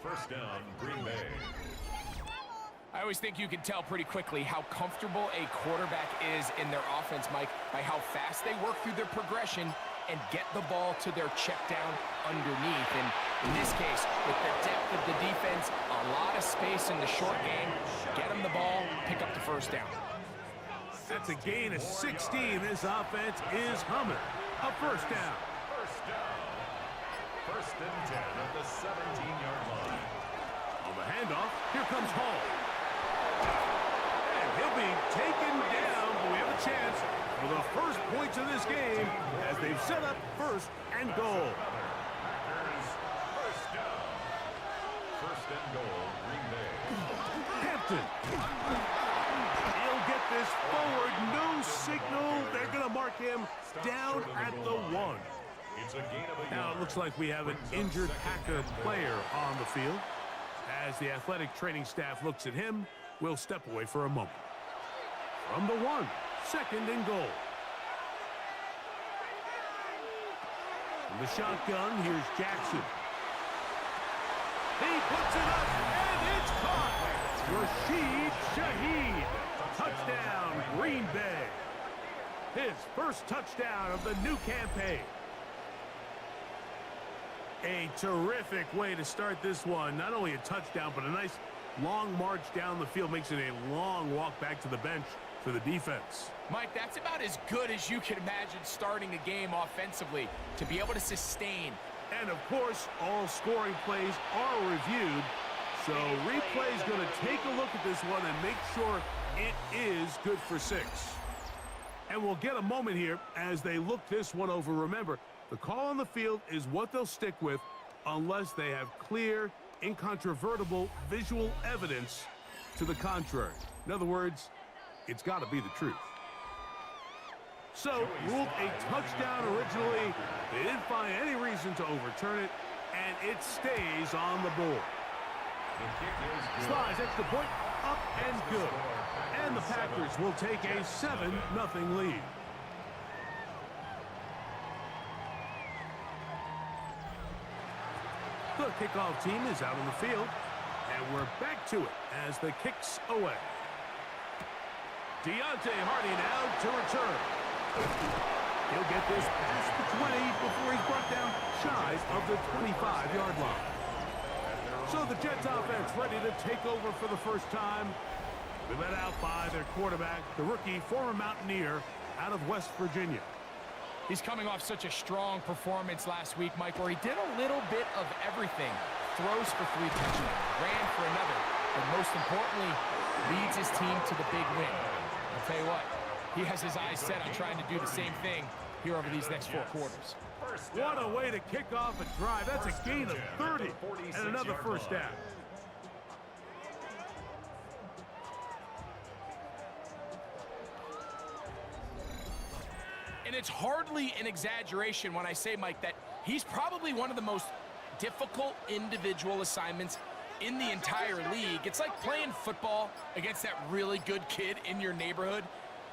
First down, Green Bay. I always think you can tell pretty quickly how comfortable a quarterback is in their offense, Mike, by how fast they work through their progression and get the ball to their check down underneath. And in this case, with the depth of the defense, a lot of space in the short game, get them the ball, pick up the first down. That's a gain of 16. This offense is humming. A first down. First down. First and 10 at the 17-yard line. On the handoff, here comes Hall. And he'll be taken down, but we have a chance for the first points of this game as they've set up 1st and goal. Packers. First down. First and goal, Green Bay. Hampton. He'll get this forward. No signal. They're going to mark him down at the 1. It's a gain of a Now it yard. looks like we have an injured Packer player on the field. As the athletic training staff looks at him, we'll step away for a moment. From the 1, 2nd and goal. From the shotgun, here's Jackson. He puts it up, and it's caught. Rashid Shaheed. Touchdown, Green Bay. His first touchdown of the new campaign. A terrific way to start this one. Not only a touchdown, but a nice long march down the field. Makes it a long walk back to the bench for the defense. Mike, that's about as good as you can imagine starting a game offensively, to be able to sustain. And of course, all scoring plays are reviewed. So replay's going to take a look at this one and make sure it is good for 6. And we'll get a moment here as they look this one over. Remember, the call on the field is what they'll stick with unless they have clear, incontrovertible visual evidence to the contrary. In other words, it's got to be the truth. So, ruled a touchdown originally. They didn't find any reason to overturn it, and it stays on the board. The kick is good. Slides extra point, up and good. And the Packers will take a 7-0 lead. The kickoff team is out on the field, and we're back to it as the kick's away. Deontay Hardy now to return. He'll get this past the 20 before he's brought down shy of the 25-yard line. So the Jets offense ready to take over for the first time. They're led out by their quarterback, the rookie former Mountaineer out of West Virginia. He's coming off such a strong performance last week, Mike, where he did a little bit of everything. Throws for 3 touchdowns, ran for another, but most importantly, leads his team to the big win. I'll tell you what, he has his eyes set on trying to do the same thing here over these next 4 quarters. What a way to kick off a drive. That's a gain of 30 and another first down. And it's hardly an exaggeration when I say, Mike, that he's probably one of the most difficult individual assignments in the entire league. It's like playing football against that really good kid in your neighborhood.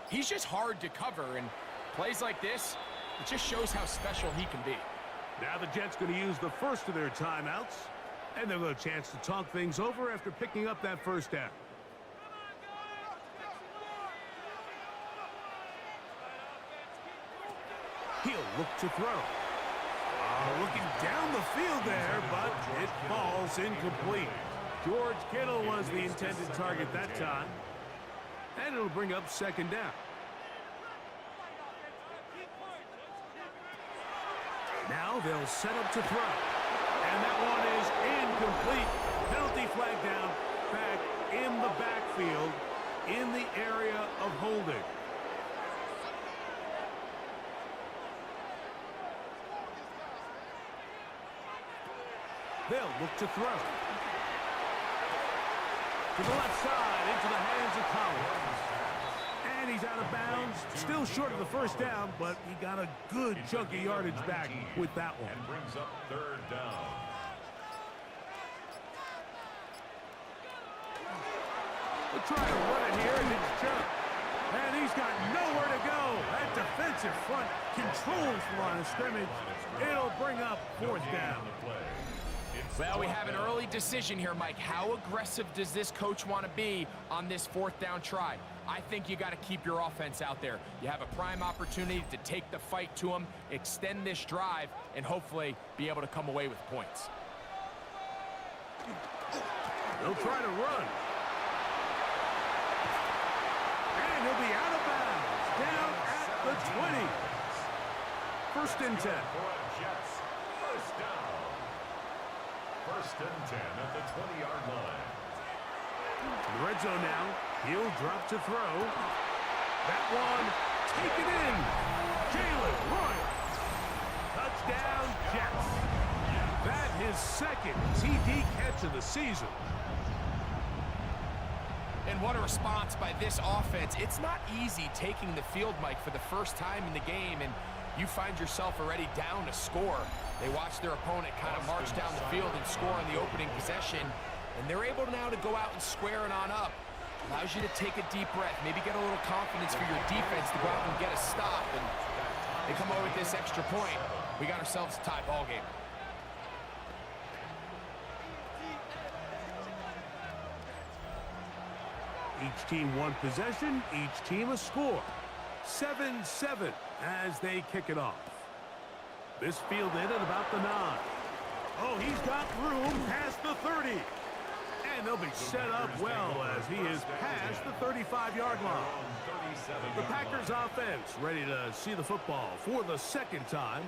He's just hard to cover, and plays like this, it just shows how special he can be. Now the Jets going to use the first of their timeouts, and they'll have a chance to talk things over after picking up that first down. He'll look to throw. Looking down the field there, but it falls incomplete. George Kittle was the intended target that time. And it'll bring up second down. Now they'll set up to throw. And that one is incomplete. Penalty flag down, back in the backfield, in the area of holding. They'll look to throw. To the left side, into the hands of Collins. And he's out of bounds. Still short of the first down, but he got a good chunk of yardage back with that one. And brings up third down. They'll try to run it here, and it's jumped. And he's got nowhere to go. That defensive front controls the line of scrimmage. It'll bring up fourth down. Well, we have an early decision here, Mike. How aggressive does this coach want to be on this fourth down try? I think you got to keep your offense out there. You have a prime opportunity to take the fight to them, extend this drive, and hopefully be able to come away with points. They'll try to run. And he'll be out of bounds, down at the 20. First and 10. Jets, first down. First and 10 at the 20-yard line. The red zone now. He'll drop to throw. That one, take it in. Jalen Royal. Touchdown, Jets. That his second TD catch of the season. And what a response by this offense. It's not easy taking the field, Mike, for the first time in the game, and you find yourself already down to score. They watch their opponent kind of march down the field and score on the opening possession, and they're able now to go out and square it on up. Allows you to take a deep breath, maybe get a little confidence for your defense to go out and get a stop, and they come over with this extra point. We got ourselves a tie ball game. Each team one possession, each team a score. 7-7 as they kick it off. This fielded at about the 9. Oh, he's got room past the 30. And they'll be set up well as he is past the 35-yard line. The Packers offense ready to see the football for the second time.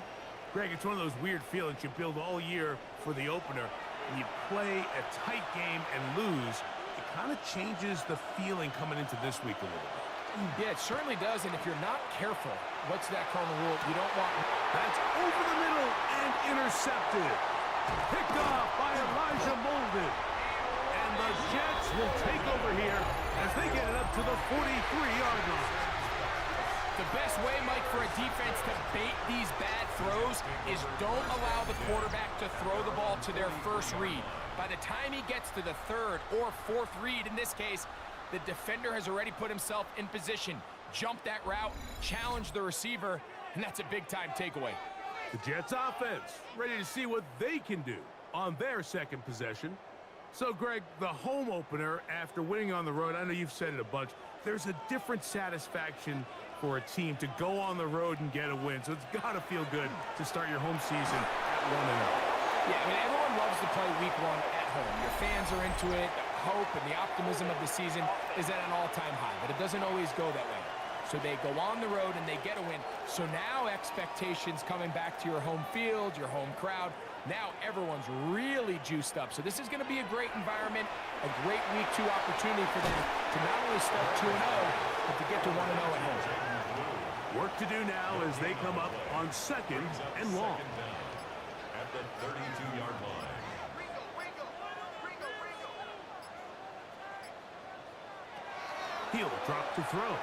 Greg, it's one of those weird feelings you build all year for the opener. When you play a tight game and lose, it kind of changes the feeling coming into this week a little bit. Yeah, it certainly does, and if you're not careful, what's that cardinal rule? You don't want... That's over the middle and intercepted. Picked off by Elijah Molden. And the Jets will take over here as they get it up to the 43-yard line. The best way, Mike, for a defense to bait these bad throws is don't allow the quarterback to throw the ball to their first read. By the time he gets to the third or fourth read, in this case, the defender has already put himself in position, jumped that route, challenged the receiver, and that's a big-time takeaway. The Jets offense ready to see what they can do on their second possession. So, Greg, the home opener after winning on the road, I know you've said it a bunch, there's a different satisfaction for a team to go on the road and get a win. So it's got to feel good to start your home season at 1-0. Yeah, I mean, everyone loves to play week one at home. Your fans are into it. The hope and the optimism of the season is at an all-time high, but it doesn't always go that way. So they go on the road and they get a win. So now expectations coming back to your home field, your home crowd. Now everyone's really juiced up. So this is going to be a great environment, a great week 2 opportunity for them to not only start 2-0, but to get to 1-0 at home. Work to do now as they come up on second and long. At the 32-yard line. He'll drop to throw.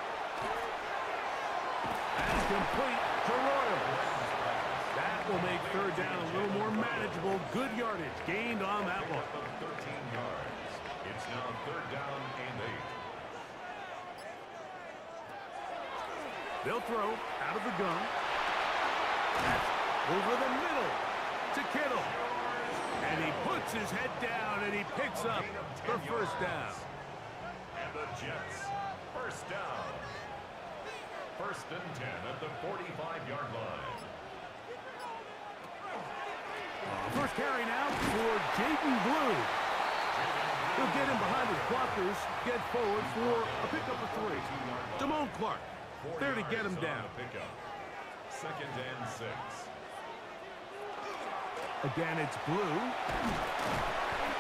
That's complete to Royal. That will make third down a little more manageable. Good yardage gained on that one. 13 yards. It's now third down and 8. They'll throw out of the gun. That's over the middle to Kittle. And he puts his head down and he picks up the first down. And the Jets, first down. First and 10 at the 45-yard line. First carry now for Jaden Blue. He'll get him behind his blockers, get forward for a pickup of 3. Damone Clark, there to get him down. Second and 6. Again, it's Blue.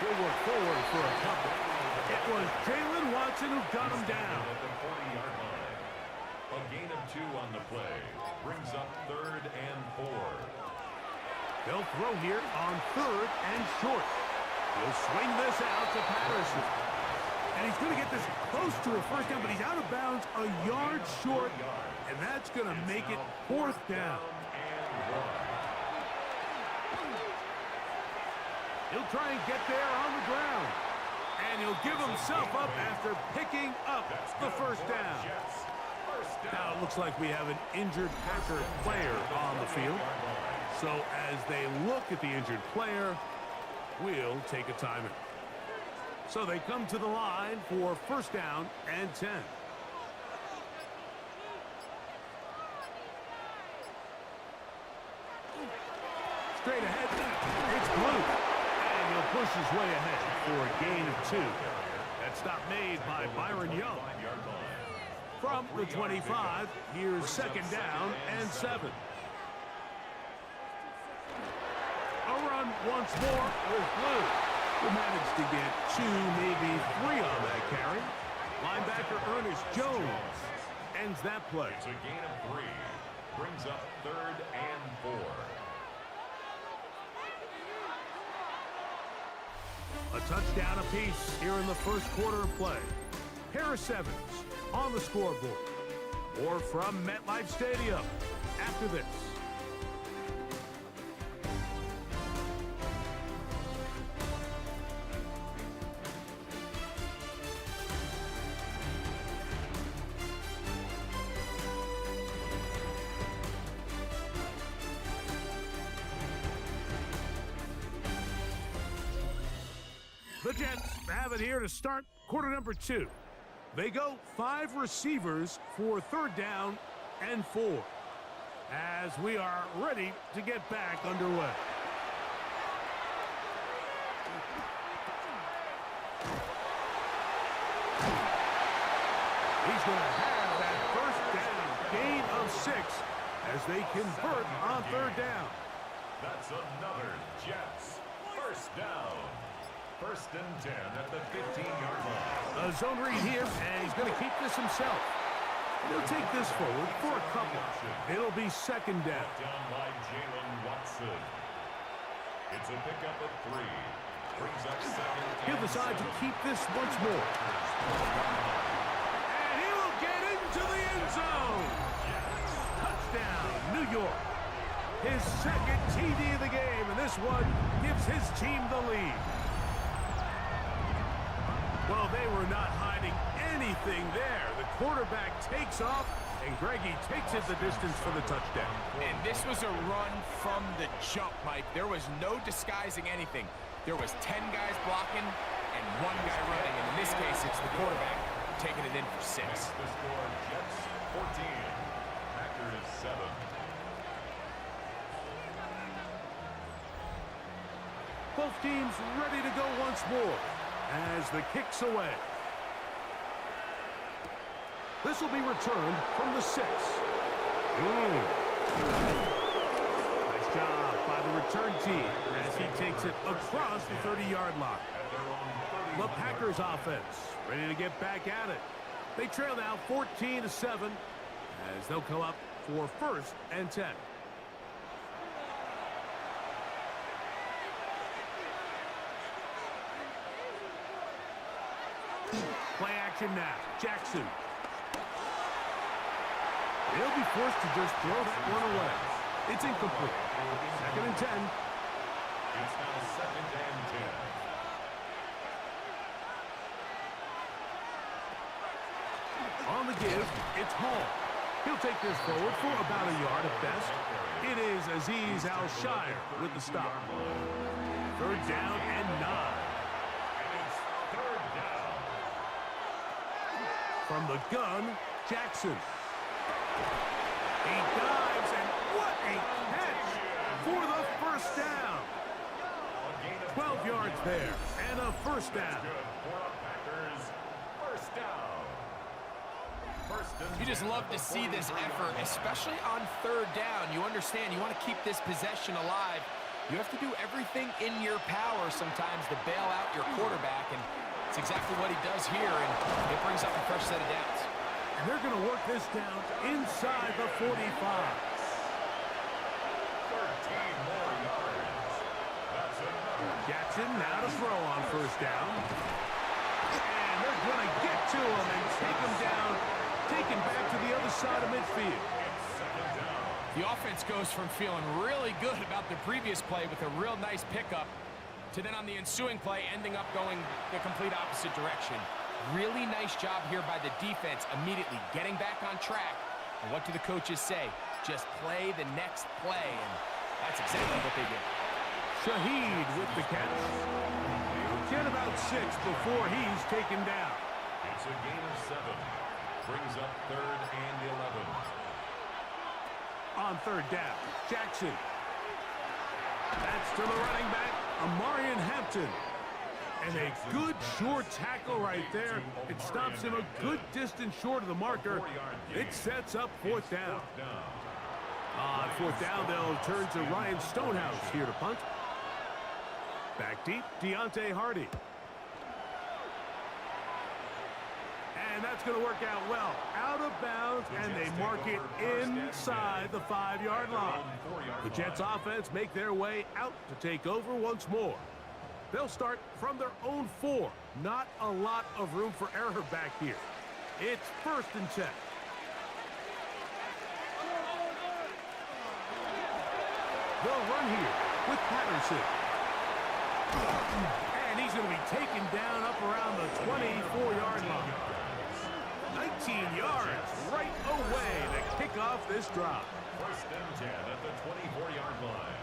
He'll work forward for a couple. It was Jalen Watson who got him down. At the 40-yard line. A gain of 2 on the play. Brings up third and 4. They'll throw here on third and short. He'll swing this out to Patterson. And he's going to get this close to a first down, but he's out of bounds a yard short, and that's going to make it fourth down. He'll try and get there on the ground. And he'll give himself up after picking up the first down. Now it looks like we have an injured Packer player on the field. So as they look at the injured player, we'll take a timeout. So they come to the line for first down and 10. Straight ahead, it's Blue. And he'll push his way ahead for a gain of 2. That stop made by Byron Young. From the 25, here's second down and 7. A run once more with Blue, who managed to get 2, maybe 3 on that carry. Linebacker Ernest Jones ends that play. It's a gain of 3. Brings up third and 4. A touchdown apiece here in the first quarter of play. Harris Evans on the scoreboard. Or from MetLife Stadium after this. The Jets have it here to start quarter number 2. They go 5 receivers for third down and 4 as we are ready to get back underway. He's going to have that first down, gain of 6 as they convert on third down. That's another Jets first down. First and 10 at the 15-yard line. A zone read here, and he's going to keep this himself. He'll take this forward for a couple. It'll be second down. Down by Jalen Watson. It's a pickup of 3. Brings up second. He'll decide to keep this once more. And he will get into the end zone. Touchdown, New York. His second TD of the game, and this one gives his team the lead. Well, they were not hiding anything there. The quarterback takes off, and Greggy takes it the distance for the touchdown. And this was a run from the jump, Mike. There was no disguising anything. There was 10 guys blocking and 1 guy running. And in this case, it's the quarterback taking it in for 6. The score, Jets 14, Packers 7. Both teams ready to go once more as the kick's away. This will be returned from the 6. Nice job by the return team as he takes it across the 30-yard line. The Packers offense ready to get back at it. They trail now 14-7 as they'll come up for first and 10. Play action now. Jackson. He'll be forced to just throw that one away. It's incomplete. Second and 10. It's now second and 10. On the give, it's Hall. He'll take this forward for about a yard at best. It is Azeez Al-Shire with the stop. Third down and 9. From the gun, Jackson. He dives, and what a catch for the first down. 12 yards there, and a first down. You just love to see this effort, especially on third down. You understand, you want to keep this possession alive. You have to do everything in your power sometimes to bail out your quarterback, and it's exactly what he does here, and it brings up a fresh set of downs. And they're going to work this down inside the 45. 13 more yards. That's enough. Jackson now to throw on first down. And they're going to get to him and take him down, take him back to the other side of midfield. The offense goes from feeling really good about the previous play with a real nice pickup to then on the ensuing play ending up going the complete opposite direction. Really nice job here by the defense immediately getting back on track. And what do the coaches say? Just play the next play, and that's exactly what they did. Shaheed with the catch. Get about 6 before he's taken down. It's a gain of 7. Brings up 3rd and 11. On third down, Jackson. That's to the running back, Amarian Hampton. And a good short tackle right there. It stops him a good distance short of the marker. It sets up fourth down. On fourth down, they'll turn to Ryan Stonehouse here to punt. Back deep, Deontay Hardy. And that's going to work out well. Out of bounds, and they mark it inside the 5-yard line. The Jets offense make their way out to take over once more. They'll start from their own 4. Not a lot of room for error back here. It's 1st and 10. They'll run here with Patterson. And he's going to be taken down up around the 24-yard line. 19 yards right away to kick off this drive. 1st and 10 at the 24-yard line.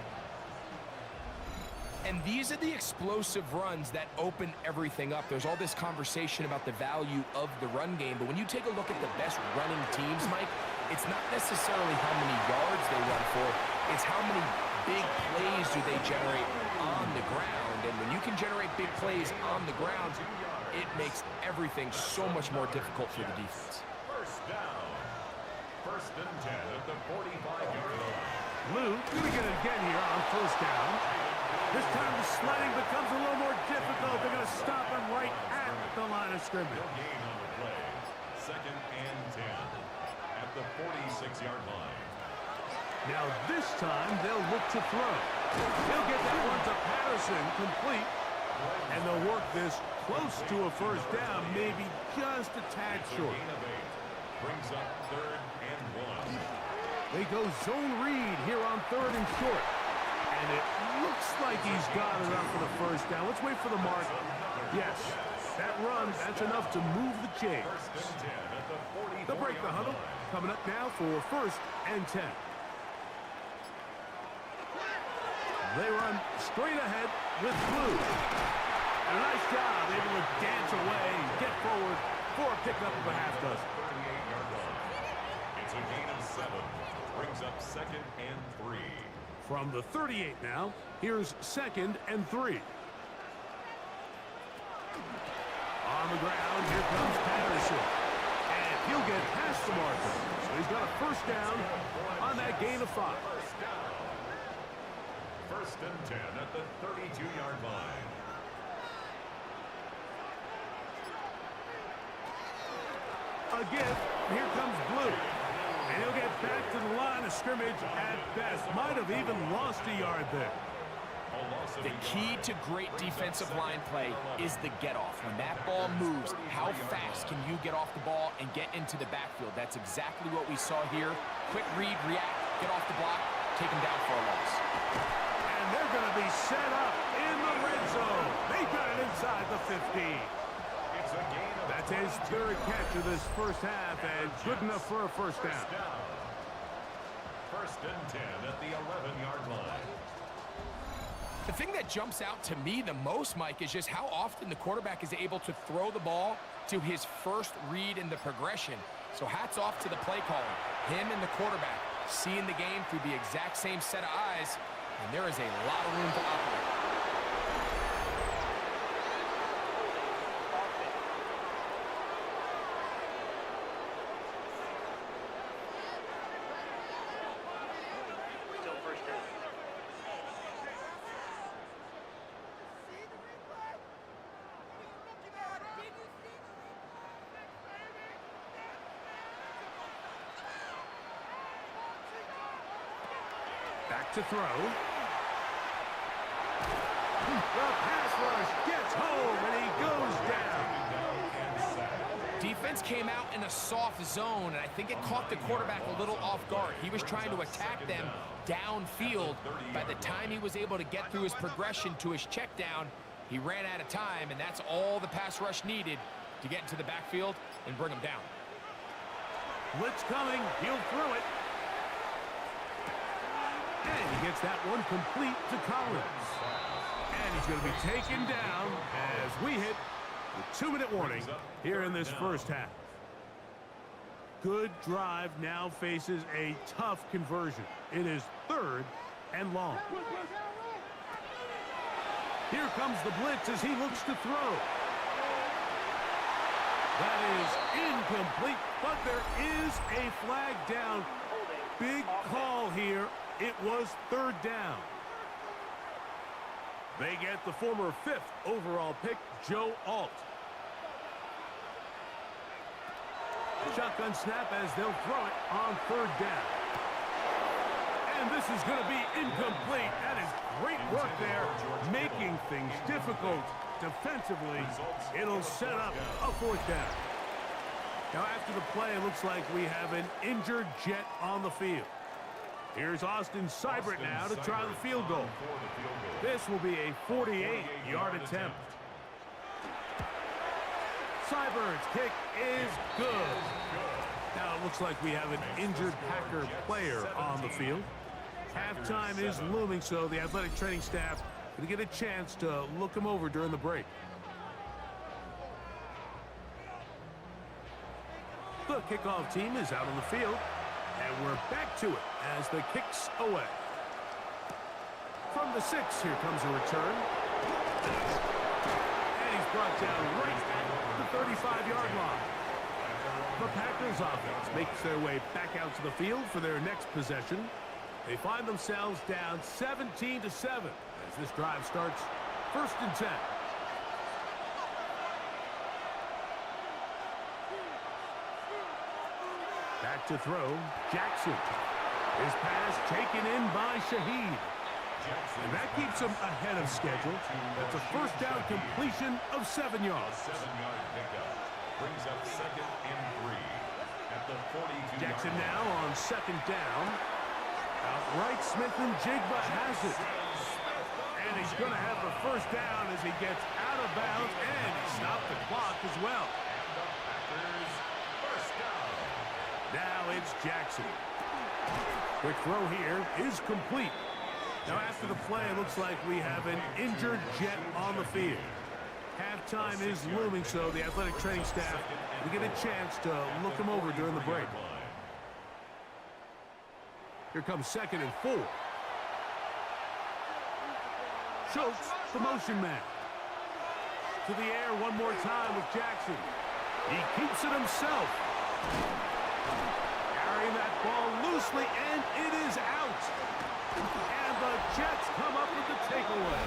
And these are the explosive runs that open everything up. There's all this conversation about the value of the run game, but when you take a look at the best running teams, Mike, it's not necessarily how many yards they run for, it's how many big plays do they generate on the ground. And when you can generate big plays on the ground, it makes everything so much more difficult for the defense. 1st down. 1st and 10 at the 45-yard line. Lou going to get it again here on 1st down. This time the sledding becomes a little more difficult. They're going to stop him right at the line of scrimmage. No gain on the play. 2nd and 10 at the 46-yard line. Now this time they'll look to throw. He'll get that one to Patterson complete. And they'll work this close to a 1st down, maybe just a tad short. Gain of 8 brings up 3rd and 1. They go zone read here on 3rd and short. And it looks like he's got enough for the 1st down. Let's wait for the mark. Yes, that run, that's enough to move the chains. 1st and 10 at the 44-yard They'll break the huddle. line. Coming up now for 1st and 10. They run straight ahead with Blue. And a nice job, able to dance away and get forward for a pickup of a half dozen. 38-yard line. It's a gain of 7. Brings up 2nd and 3. From the 38 now, here's 2nd and 3. On the ground, here comes Patterson. And he'll get past the marker. So he's got a 1st down on that gain of 5. 1st and 10 at the 32-yard line. Again, here comes Blue. And he'll get back to the line of scrimmage at best. Might have even lost a yard there. The key to great defensive line play is the get-off. When that ball moves, how fast can you get off the ball and get into the backfield? That's exactly what we saw here. Quick read, react, get off the block, take him down for a loss. And they're going to be set up in the red zone. They got it inside the 15. It's a gain of That's his 3rd catch of this 1st half, and good enough for a 1st down. 1st and 10 at the 11-yard line. The thing that jumps out to me the most, Mike, is just how often the quarterback is able to throw the ball to his first read in the progression. So hats off to the play caller, him and the quarterback, seeing the game through the exact same set of eyes, and there is a lot of room to operate. Back to throw. The pass rush gets home, and he goes down. Defense came out in a soft zone, and I think it caught the quarterback a little off guard. He was trying to attack them downfield. By the time he was able to get through his progression to his check down, he ran out of time, and that's all the pass rush needed to get into the backfield and bring him down. Blitz coming. He'll throw it. And he gets that one complete to Collins. And he's going to be taken down as we hit the 2-minute warning here in this first half. Good drive now faces a tough conversion. It is 3rd and long. Here comes the blitz as he looks to throw. That is incomplete, but there is a flag down. Big call here. It was 3rd down. They get the former 5th overall pick, Joe Alt. Shotgun snap as they'll throw it on 3rd down. And this is going to be incomplete. That is great work there, making things difficult defensively. It'll set up a 4th down. Now after the play, it looks like we have an injured Jet on the field. Here's Austin Seibert now to try the field goal. This will be a 48-yard attempt. Seibert's kick is good. Now it looks like we have an injured Packer player on the field. Halftime is looming, so the athletic training staff going to get a chance to look him over during the break. The kickoff team is out on the field. And we're back to it as the kick's away. From the 6, here comes a return. And he's brought down right at the 35-yard line. The Packers offense makes their way back out to the field for their next possession. They find themselves down 17-7 as this drive starts 1st and 10. Back to throw, Jackson. His pass taken in by Shaheed. And that keeps him ahead of schedule. That's a 1st down completion of 7 yards. 7-yard pickup brings up 2nd and 3 at the 42. Jackson now on 2nd down. Outright Smith-Njigba has it. And he's going to have the 1st down as he gets out of bounds, and he stopped the clock as well. And the Packers first down. Now it's Jackson. Quick throw here is complete. Now after the play, it looks like we have an injured Jet on the field. Halftime is looming, so the athletic training staff will get a chance to look him over during the break. Here comes 2nd and 4. Schultz, the motion man. To the air one more time with Jackson. He keeps it himself. Carrying that ball loosely, and it is out. And the Jets come up with the takeaway.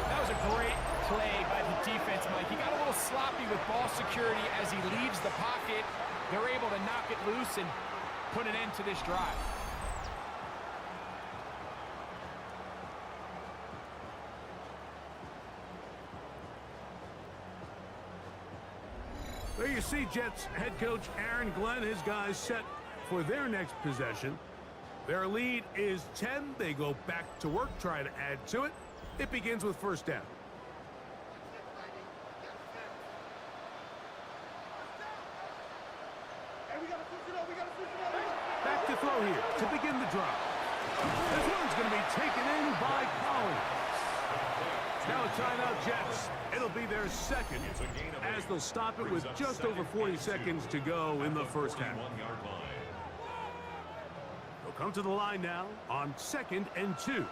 That was a great play by the defense, Mike. He got a little sloppy with ball security as he leaves the pocket. They're able to knock it loose and put an end to this drive. There you see Jets head coach Aaron Glenn, his guys set for their next possession. Their lead is 10. They go back to work, try to add to it. It begins with 1st down. Back to throw here to begin the drive. This one's going to be taken in by Collins. Now a timeout, Jets. It'll be their second, as they'll stop it with just over 40 seconds to go in the first half. They'll come to the line now on 2nd and 2.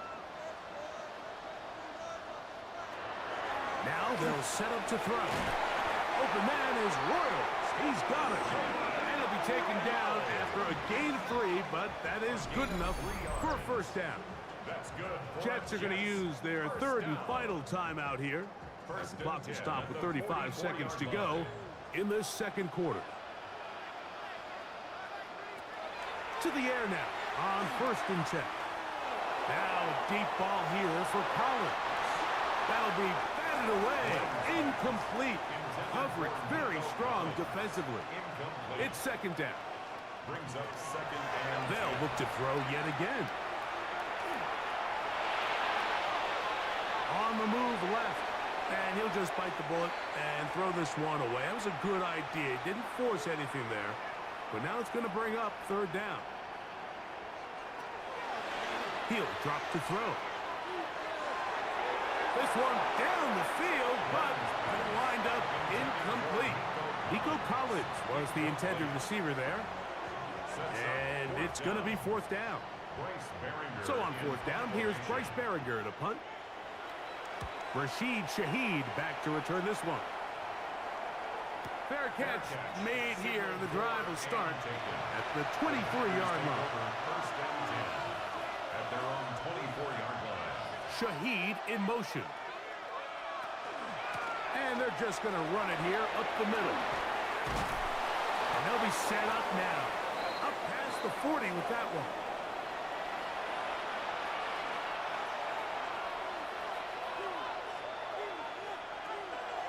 Now they'll set up to throw. Open man is Royals. He's got it. And he'll be taken down after a gain of 3, but that is good enough for a first down. Jets are going to use their third and final timeout here. The clock will stop with 35 seconds to go in this second quarter. To the air now on 1st and 10. Now a deep ball here for Collins. That'll be batted away. Incomplete. Coverage very strong defensively. It's 2nd down. Brings up 2nd and They'll look to throw yet again. On the move left. And he'll just bite the bullet and throw this one away. That was a good idea. Didn't force anything there. But now it's going to bring up 3rd down. He'll drop to throw. This one down the field, but it lined up incomplete. Nico Collins was the intended receiver there. And it's going to be 4th down. So on 4th down, here's Bryce Berringer to punt. Rashid Shaheed back to return this one. Fair catch made here. The drive will start at the 23-yard line. First and 10 at their own 24-yard line. Shaheed in motion. And they're just going to run it here up the middle. And they'll be set up now. Up past the 40 with that one.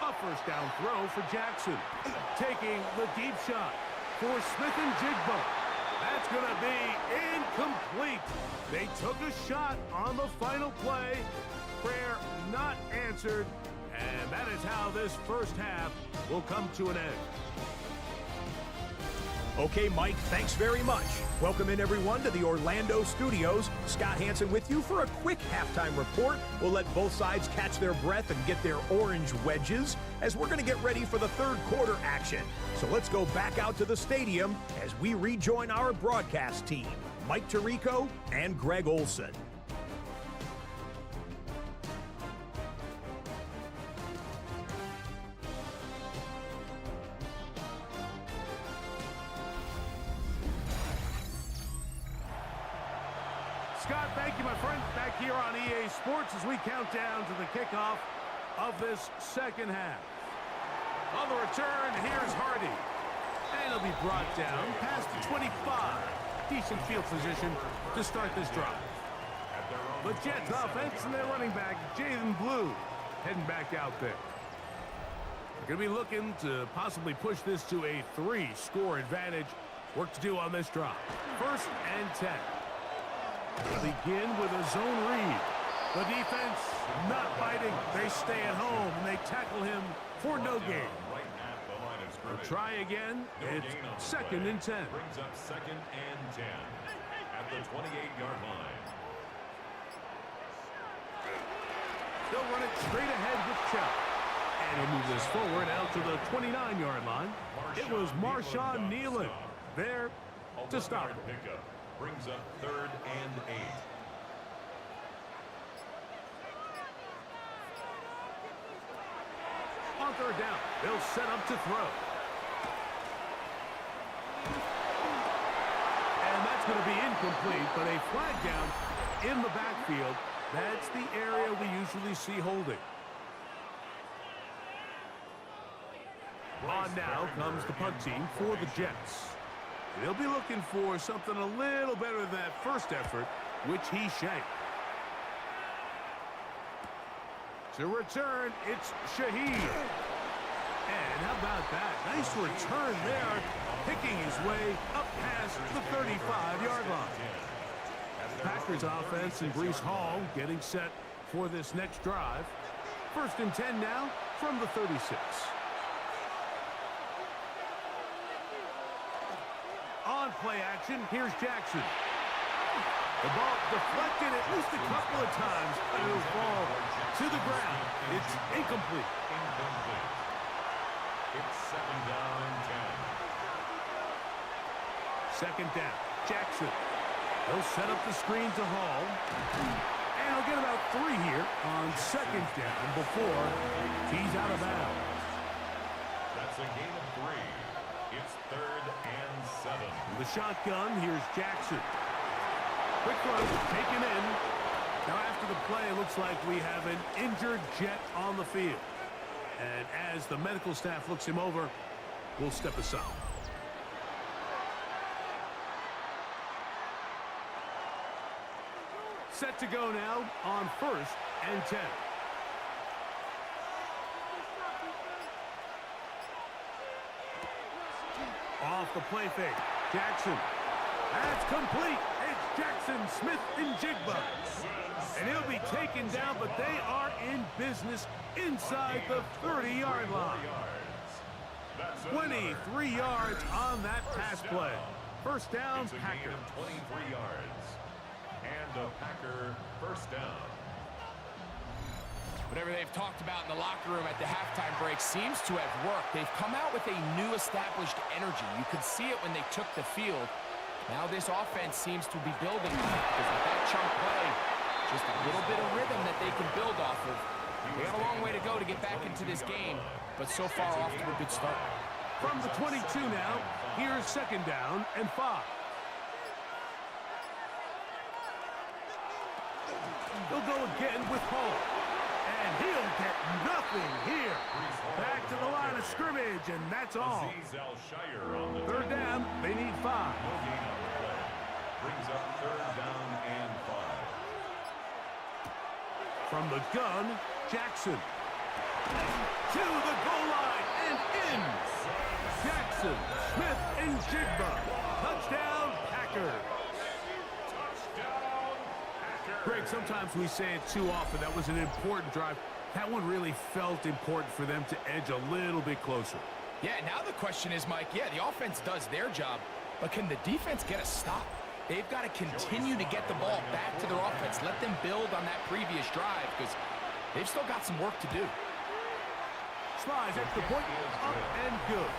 A first down throw for Jackson. Taking the deep shot for Smith and Jigba. That's going to be incomplete. They took a shot on the final play. Prayer not answered. And that is how this first half will come to an end. Okay, Mike, thanks very much. Welcome in, everyone, to the Orlando studios. Scott Hansen with you for a quick halftime report. We'll let both sides catch their breath and get their orange wedges as we're going to get ready for the third quarter action. So let's go back out to the stadium as we rejoin our broadcast team, Mike Tirico and Greg Olson. Scott, thank you, my friend. Back here on EA Sports as we count down to the kickoff of this second half. On the return, here's Hardy. And he'll be brought down past the 25. Decent field position to start this drive. The Jets offense and their running back, Jaden Blue, heading back out there. They're going to be looking to possibly push this to a 3-score advantage. Work to do on this drive. 1st and 10. They'll begin with a zone read. The defense not biting. They stay at home and they tackle him for no gain. They'll try again. It's 2nd and 10. Brings up 2nd and 10 at the 28-yard line. They'll run it straight ahead with Chubb. And he'll move this forward out to the 29-yard line. It was Marshawn Nealon there to stop it. Pickup brings up 3rd and 8. On 3rd down, they'll set up to throw. And that's going to be incomplete, but a flag down in the backfield. That's the area we usually see holding. On now comes the punt team for the Jets. They'll be looking for something a little better than that first effort, which he shanked. To return, it's Shaheed. And how about that? Nice return there, picking his way up past the 35-yard line. Packers offense and Breece Hall getting set for this next drive. 1st and 10 now from the 36. On play action, here's Jackson. The ball deflected at least a couple of times, but it'll fall to the ground. It's incomplete. It's 2nd down and 10. 2nd down. Jackson. He'll set up the screen to Hall. And he'll get about 3 here on 2nd down before he's out of bounds. That's a gain of 3. It's 3rd and 7. The shotgun, here's Jackson. Quick run, taken in. Now after the play, it looks like we have an injured Jet on the field. And as the medical staff looks him over, we'll step aside. Set to go now on 1st and 10. Off the play fake. Jackson. That's complete. It's Jackson, Smith, and Jigba. And he'll be taken down, but they are in business inside the 30-yard line. 23 yards on that pass play. First down, Packer. 23 yards. And a Packer first down. Whatever they've talked about in the locker room at the halftime break seems to have worked. They've come out with a new established energy. You could see it when they took the field. Now this offense seems to be building on it, because with that chunk play, just a little bit of rhythm that they can build off of. They got a long way to go to get back into this game, but so far off to a good start. From the 22 now, here's 2nd down and 5. He'll go again with Hall. And he'll get nothing here. Back to the line of scrimmage, and that's all. 3rd down, they need 5. Brings up 3rd down and 5. From the gun, Jackson. To the goal line and in. Jackson, Smith, and Jigba. Touchdown, Packers. Greg, sometimes we say it too often. That was an important drive. That one really felt important for them to edge a little bit closer. Yeah, now the question is, Mike, yeah, the offense does their job, but can the defense get a stop? They've got to continue to get the ball back to their offense. Let them build on that previous drive, because they've still got some work to do. Slides at the point, up and good.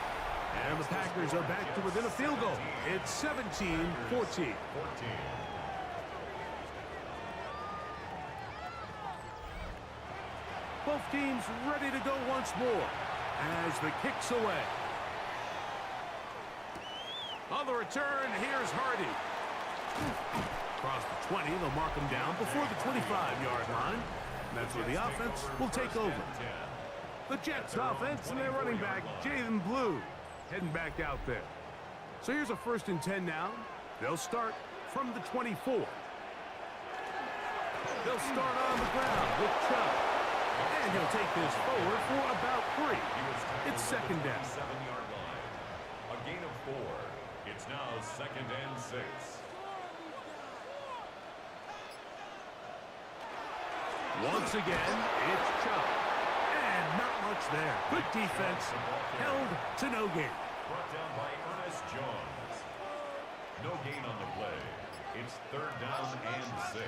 And the Packers are back to within a field goal. It's 17-14. Both teams ready to go once more as the kick's away. On the return, here's Hardy. Across the 20, they'll mark him down before the 25-yard line. That's where the offense will take over. The Jets offense and their running back, Jalen Blue, heading back out there. So here's a 1st and 10 now. They'll start from the 24. They'll start on the ground with Chubb. And he'll take this forward for about 3. It's 2nd down. 7-yard line. A gain of 4. It's now 2nd and 6. Once again, it's Chubb. And not much there. Good defense. Held to no gain. Brought down by Ernest Jones. No gain on the play. It's 3rd down and 6.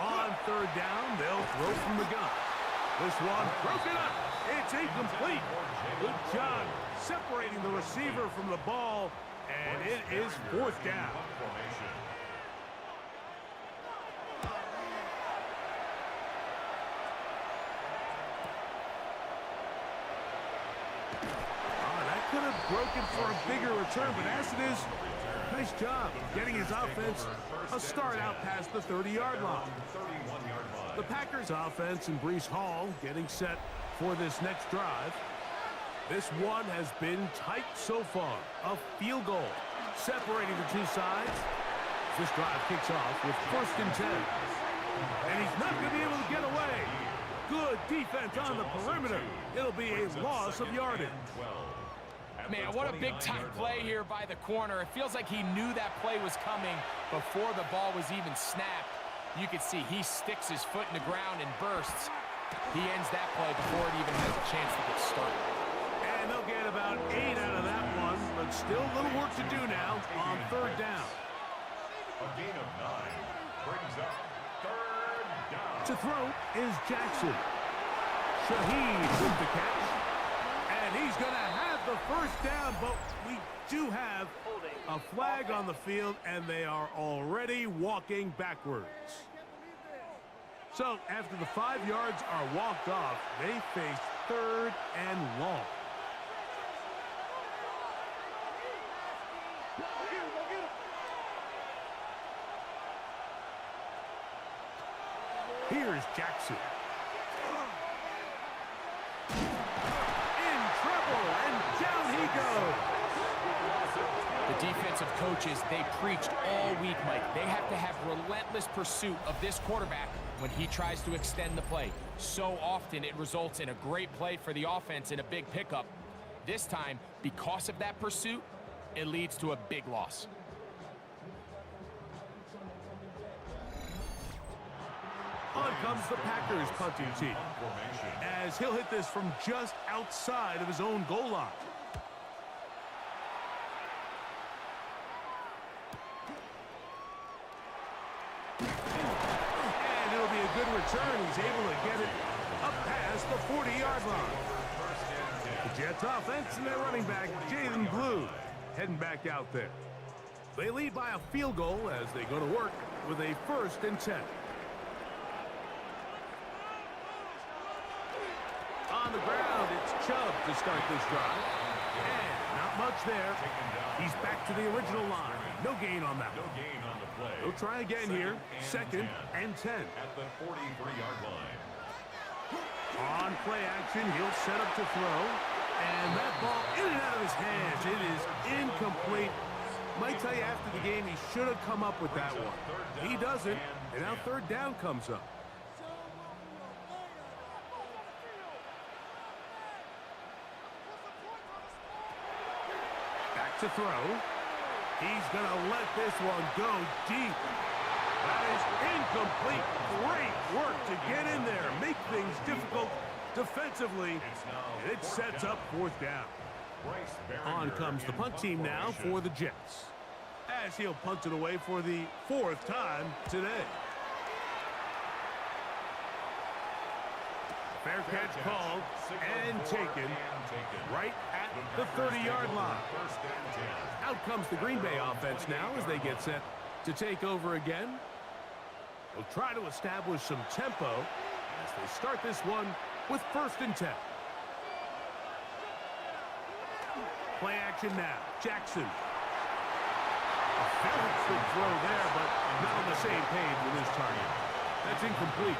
On 3rd down, they'll throw from the gun. This one broken up. It's incomplete. Good job separating the receiver from the ball, and it is 4th down. That could have broken for a bigger return, but as it is, nice job getting his offense a start out past the 30-yard line. The Packers offense and Breece Hall getting set for this next drive. This one has been tight so far. A field goal separating the two sides. This drive kicks off with 1st and 10. And he's not going to be able to get away. Good defense on the perimeter. It'll be a loss of yardage. Man, what a big-time play here by the corner. It feels like he knew that play was coming before the ball was even snapped. You can see he sticks his foot in the ground and bursts. He ends that play before it even has a chance to get started. And they'll get about 8 out of that one, but still a little work to do now on 3rd down. A gain of 9 brings up 3rd down. To throw is Jackson. Shaheed with the catch. And he's going to have the first down, but we do have a flag on the field, and they are already walking backwards. So after the 5 yards are walked off, they face 3rd and long. Here's Jackson. In trouble, and down he goes. The defensive coaches, they preached all week, Mike. They have to have relentless pursuit of this quarterback when he tries to extend the play. So often it results in a great play for the offense and a big pickup. This time, because of that pursuit, it leads to a big loss. On comes the Packers punting team, as he'll hit this from just outside of his own goal line. And it'll be a good return. He's able to get it up past the 40-yard line. The Jets offense and their running back, Jalen Blue, heading back out there. They lead by a field goal as they go to work with a 1st and 10. On the ground, it's Chubb to start this drive. And not much there. He's back to the original line. No gain on that. No gain on the play. He'll try again here. 2nd and 10. At the 43-yard line. On play action, he'll set up to throw. And that ball in and out of his hands. It is incomplete. Might tell you after the game he should have come up with that one. He doesn't. And now 3rd down comes up. To throw. He's going to let this one go deep. That is incomplete. Great work to get in there. Make things difficult defensively. And it sets up 4th down. On comes the punt team now for the Jets, as he'll punt it away for the 4th time today. Fair catch called and taken right at the 30-yard line. Out comes the Green Bay offense now as they get set to take over again. They'll try to establish some tempo as they start this one with 1st and 10. Play action now. Jackson. A very good throw there, but not on the same page with his target. That's incomplete.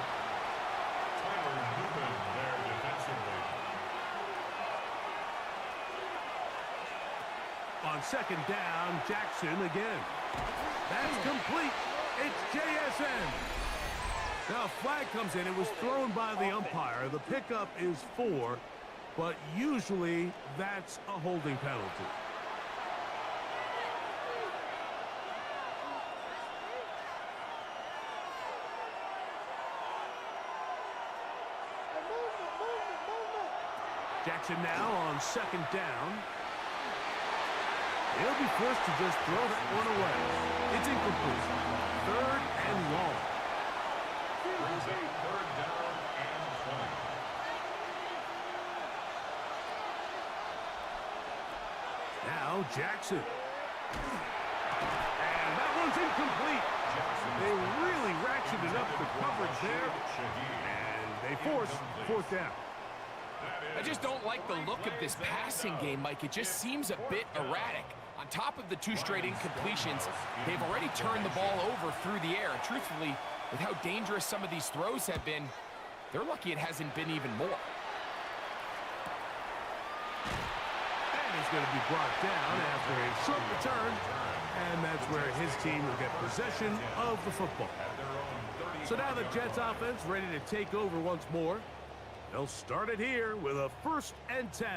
On 2nd down, Jackson again. That's complete. It's JSN. Now a flag comes in. It was thrown by the umpire. The pickup is 4, but usually that's a holding penalty. Jackson now on 2nd down. He'll be forced to just throw that one away. It's incomplete. 3rd and long. Brings up 3rd down and 20. Now Jackson. And that one's incomplete. They really ratcheted up the coverage there. And they force 4th down. I just don't like the look of this passing game, Mike. It just seems a bit erratic. On top of the 2 straight incompletions, they've already turned the ball over through the air. And truthfully, with how dangerous some of these throws have been, they're lucky it hasn't been even more. And he's going to be brought down after a short return. And that's where his team will get possession of the football. So now the Jets offense ready to take over once more. They'll start it here with a 1st and 10.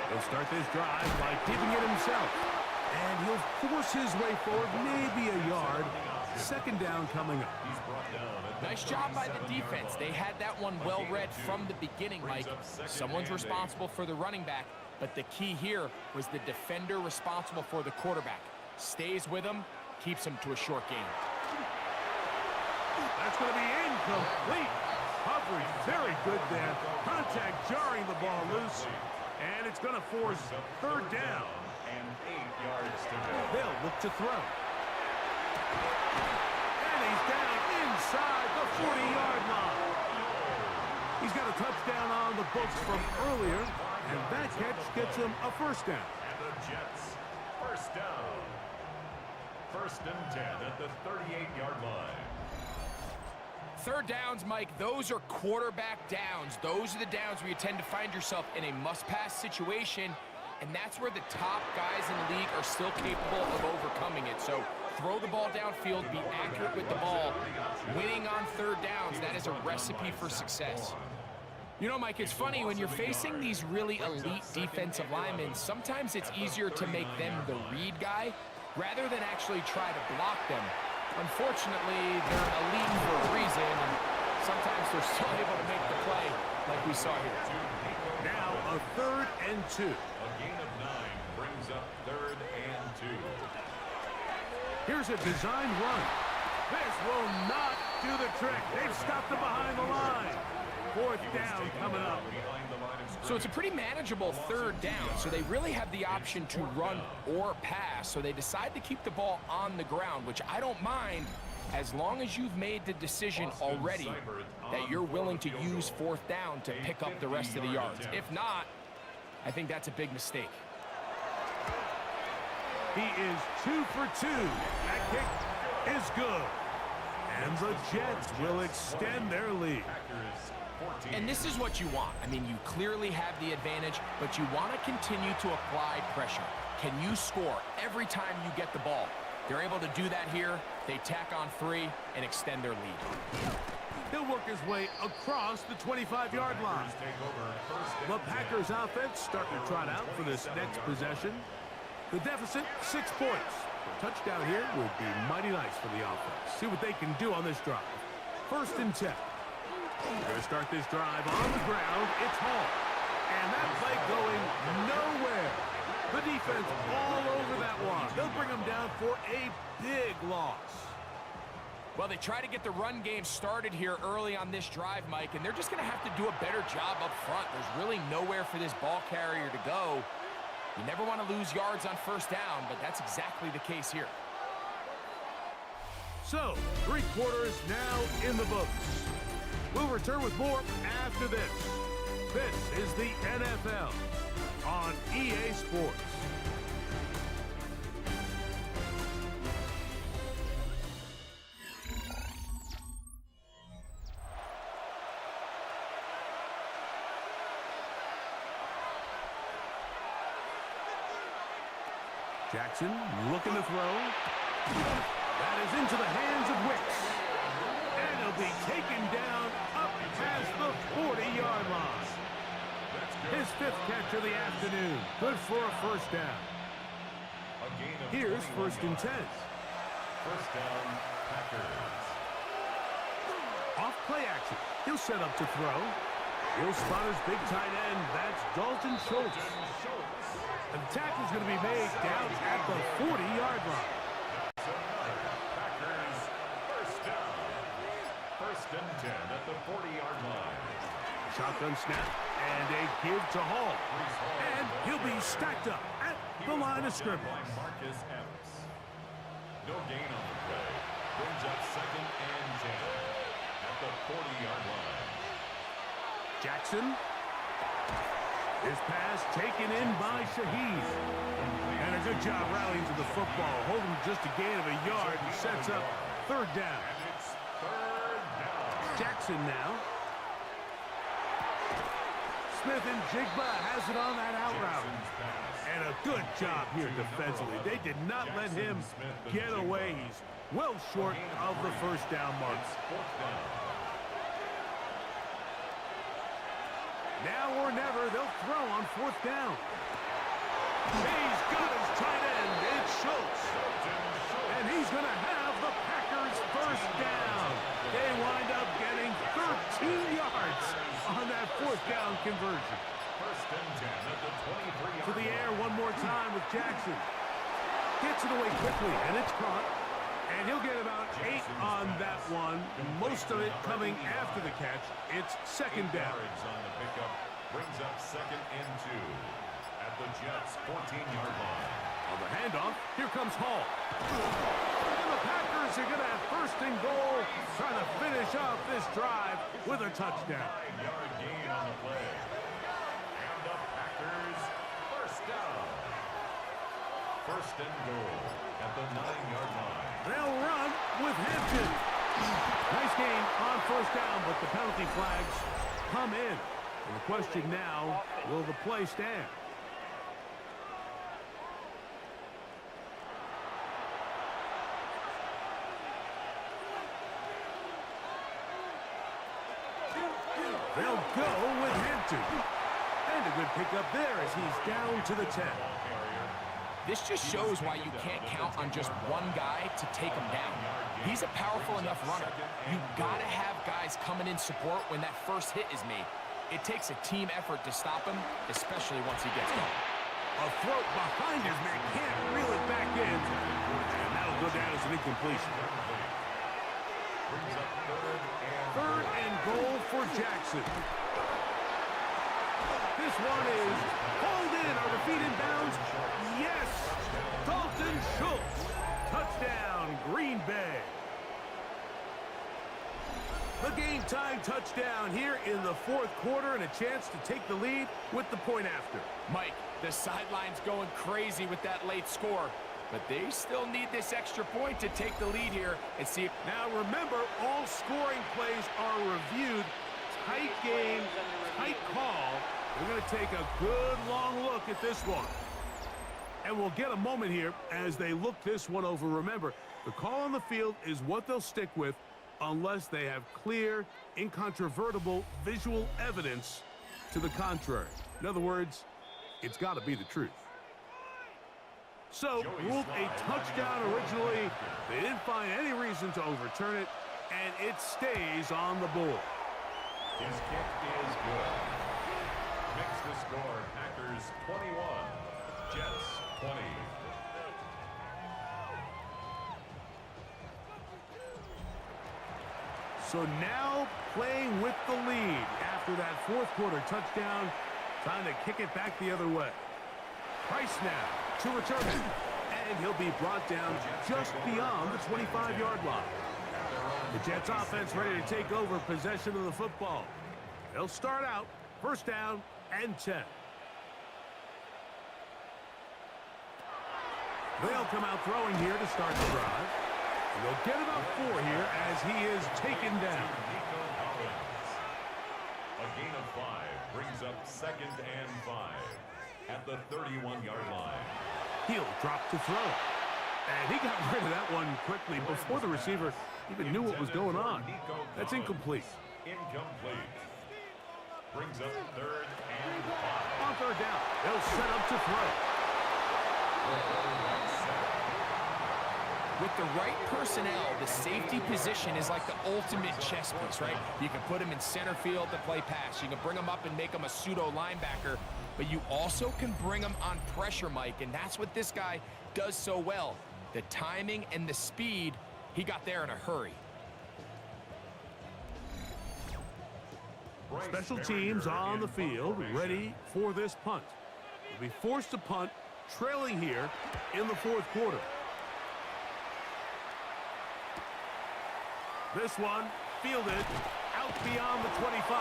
He'll start this drive by keeping it himself. And he'll force his way forward, maybe a yard. second down coming up. He's brought down at the Nice job by the defense. They had that one well read from the beginning, Mike. Someone's responsible for the running back, but the key here was the defender responsible for the quarterback. Stays with him, keeps him to a short gain. That's going to be incomplete. Coverage very good there. Contact jarring the ball loose. And it's going to force third down. and 8 yards to go. They'll look to throw. And he's down inside the 40-yard line. He's got a touchdown on the books from earlier, and that catch gets him a first down. And the Jets, first down. First and 10 at the 38-yard line. Third downs, Mike, those are quarterback downs. Those are the downs where you tend to find yourself in a must-pass situation, and that's where the top guys in the league are still capable of overcoming it. So throw the ball downfield, be accurate with the ball. Winning on third downs, that is a recipe for success. You know, Mike, it's funny, when you're facing these really elite defensive linemen, sometimes it's easier to make them the read guy rather than actually try to block them. Unfortunately, they're elite for a reason, and sometimes they're still able to make the play like we saw here. Now a 3rd and 2. A gain of 9 brings up 3rd and 2. Here's a design run. This will not do the trick. They've stopped him behind the line. 4th down coming up. So it's a pretty manageable third down, so they really have the option to run or pass, so they decide to keep the ball on the ground, which I don't mind as long as you've made the decision already that you're willing to use 4th down to pick up the rest of the yards. If not, I think that's a big mistake. He is 2 for 2. That kick is good. And the Jets will extend their lead. And this is what you want. I mean, you clearly have the advantage, but you want to continue to apply pressure. Can you score every time you get the ball? They're able to do that here. They tack on 3 and extend their lead. He'll work his way across the 25-yard line. The Packers offense starting to trot out for this next possession. The deficit, 6 points. A touchdown here would be mighty nice for the offense. See what they can do on this drive. 1st and 10. We're going to start this drive on the ground. It's Hall. And that play going nowhere. The defense all over that one. They'll bring them down for a big loss. Well, they try to get the run game started here early on this drive, Mike, and they're just going to have to do a better job up front. There's really nowhere for this ball carrier to go. You never want to lose yards on 1st down, but that's exactly the case here. So, 3 quarters now in the books. We'll return with more after this. This is the NFL on EA Sports. Jackson looking to throw. That is into the hands of Wicks. And he'll be taken down up past the 40-yard line. His 5th catch of the afternoon. Good for a 1st down. Here's 1st and 10. 1st down, Packers. Off play action. He'll set up to throw. He'll spot his big tight end. That's Dalton Schultz. And the tackle's going to be made down at the 40-yard line. Packers, 1st down. 1st and 10 at the 40-yard line. Shotgun snap and a give to Hall. And he'll be stacked up at the line of scrimmage. Marcus Epps. No gain on the play. Brings up 2nd and 10 at the 40-yard line. Jackson. His pass taken in by Shaheed. And a good job rallying to the football. Holding just a gain of a yard and sets up 3rd down. And it's 3rd down. Jackson now. Smith and Jigba has it on that out route. And a good job here defensively. They did not let him get away. He's well short of the 1st down mark. 4th down. Now or never, they'll throw on 4th down. He's got his tight end. It's Schultz. And he's going to have the Packers conversion. First and 10 at the 23-yard To the air one more time with Jackson. Gets it away quickly, and it's caught. And he'll get about 8 on that one, most of it coming after the catch. It's second down. On the pickup brings up second and 2 at the Jets' 14-yard line. On the handoff, here comes Hall. And the Packers are going to have first and goal, trying to finish off this drive with a touchdown. 5-yard gain on the play. And the Packers first down. First and goal at the 9-yard line. They'll run with Hampton. Nice game on first down, but the penalty flags come in. And the question now, will the play stand? They'll go with Hampton. And a good pickup there as he's down to the 10. This just shows why you can't count on just one guy to take him down. He's a powerful enough runner. You gotta have guys coming in support when that first hit is made. It takes a team effort to stop him, especially once he gets going. A throw behind his man, can't reel it back in. And that'll go down as an incompletion. Third and goal for Jackson. This one is pulled in. Are the feet in bounds? Yes! Dalton Schultz. Touchdown, Green Bay. The game-time touchdown here in the fourth quarter and a chance to take the lead with the point after. Mike, the sideline's going crazy with that late score, but they still need this extra point to take the lead here and see if... Now remember, all scoring plays are reviewed. Tight game, tight call. We're going to take a good long look at this one. And we'll get a moment here as they look this one over. Remember, the call on the field is what they'll stick with unless they have clear, incontrovertible visual evidence to the contrary. In other words, it's got to be the truth. So, ruled a touchdown originally. They didn't find any reason to overturn it, and it stays on the board. His kick is good. Makes the score Packers 21, Jets 20. So now playing with the lead after that fourth quarter touchdown, trying to kick it back the other way. Price now to return it, and he'll be brought down just beyond the 25-yard line. The Jets offense ready to take over possession of the football. They'll start out first down and 10. They'll come out throwing here to start the drive. And they'll get about 4 here as he is taken down. A gain of 5 brings up second and 5 at the 31-yard line. He'll drop to throw. And he got rid of that one quickly before the receiver even knew what was going on. That's incomplete. Incomplete. Brings up third and 5. On third down, they'll set up to throw. With the right personnel, the safety position is like the ultimate chess piece, right? You can put him in center field to play pass. You can bring him up and make him a pseudo linebacker, but you also can bring him on pressure, Mike, and that's what this guy does so well. The timing and the speed, he got there in a hurry. Special teams on the field, ready for this punt. They'll be forced to punt, trailing here in the fourth quarter. This one fielded out beyond the 25.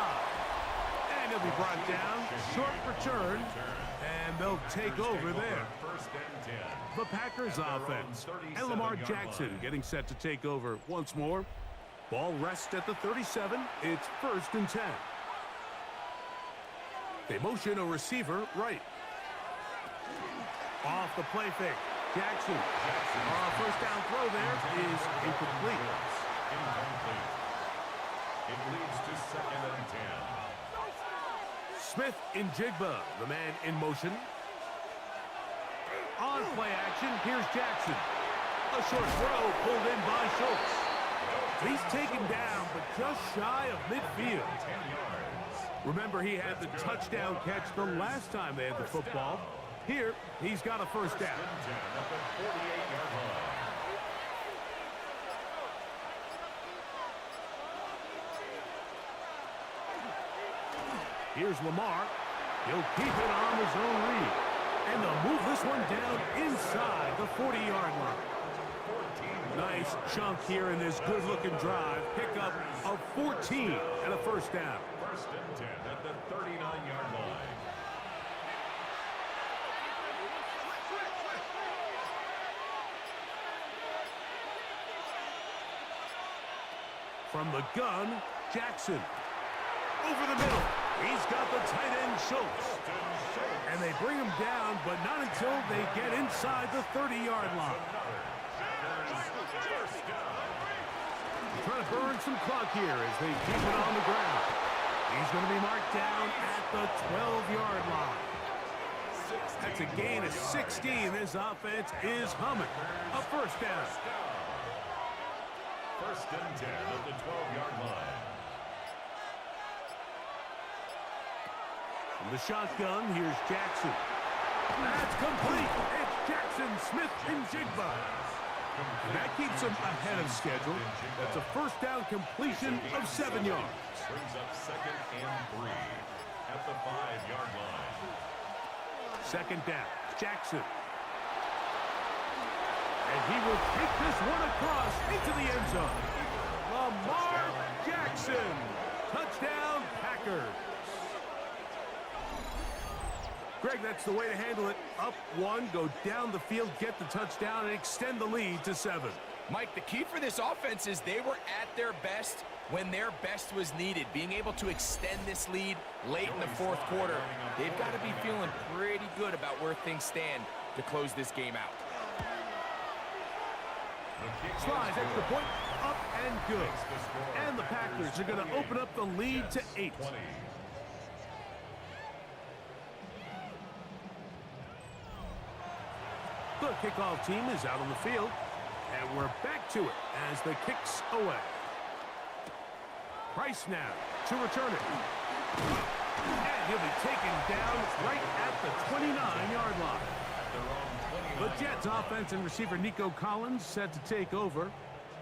And he'll be brought down, short return, and they'll take over there. The Packers offense, and Lamar Jackson getting set to take over once more. Ball rests at the 37. It's first and 10. They motion a receiver right. Off the play fake. Jackson. First down throw there is incomplete. Incomplete. It leads to second and 10. Smith in Jigba, the man in motion. On play action, here's Jackson. A short throw pulled in by Schultz. He's taken down, but just shy of midfield. 10 yards. Remember, he had the touchdown catch the last time they had the football. Here, he's got a first down. Here's Lamar. He'll keep it on his own read. And they'll move this one down inside the 40-yard line. Nice chunk here in this good-looking drive. Pickup of 14 and a first down. First and 10 at the 39-yard line. From the gun, Jackson. Over the middle. He's got the tight end, Schultz. And they bring him down, but not until they get inside the 30-yard line. Trying to burn some clock here as they keep it on the ground. He's going to be marked down at the 12-yard line. That's a gain of 16. This offense is humming. A first down. First and 10 at the 12-yard line. From the shotgun, here's Jackson. That's complete. It's Jackson, Smith, and Jigba. And that keeps him ahead of schedule. That's a first down completion of 7 yards. Brings up second and 3 at the 5-yard line. Second down, Jackson. And he will take this one across into the end zone. Lamar Jackson. Touchdown, Packers. Greg, that's the way to handle it. Up one, go down the field, get the touchdown, and extend the lead to 7. Mike, the key for this offense is they were at their best when their best was needed. Being able to extend this lead late in the fourth quarter, they've got to be feeling pretty good about where things stand to close this game out. Slides, extra point, up and good. And the Packers are going to open up the lead to 8. The kickoff team is out on the field, and we're back to it as the kick's away. Price now to return it. And he'll be taken down right at the 29-yard line. The Jets offense and receiver Nico Collins set to take over,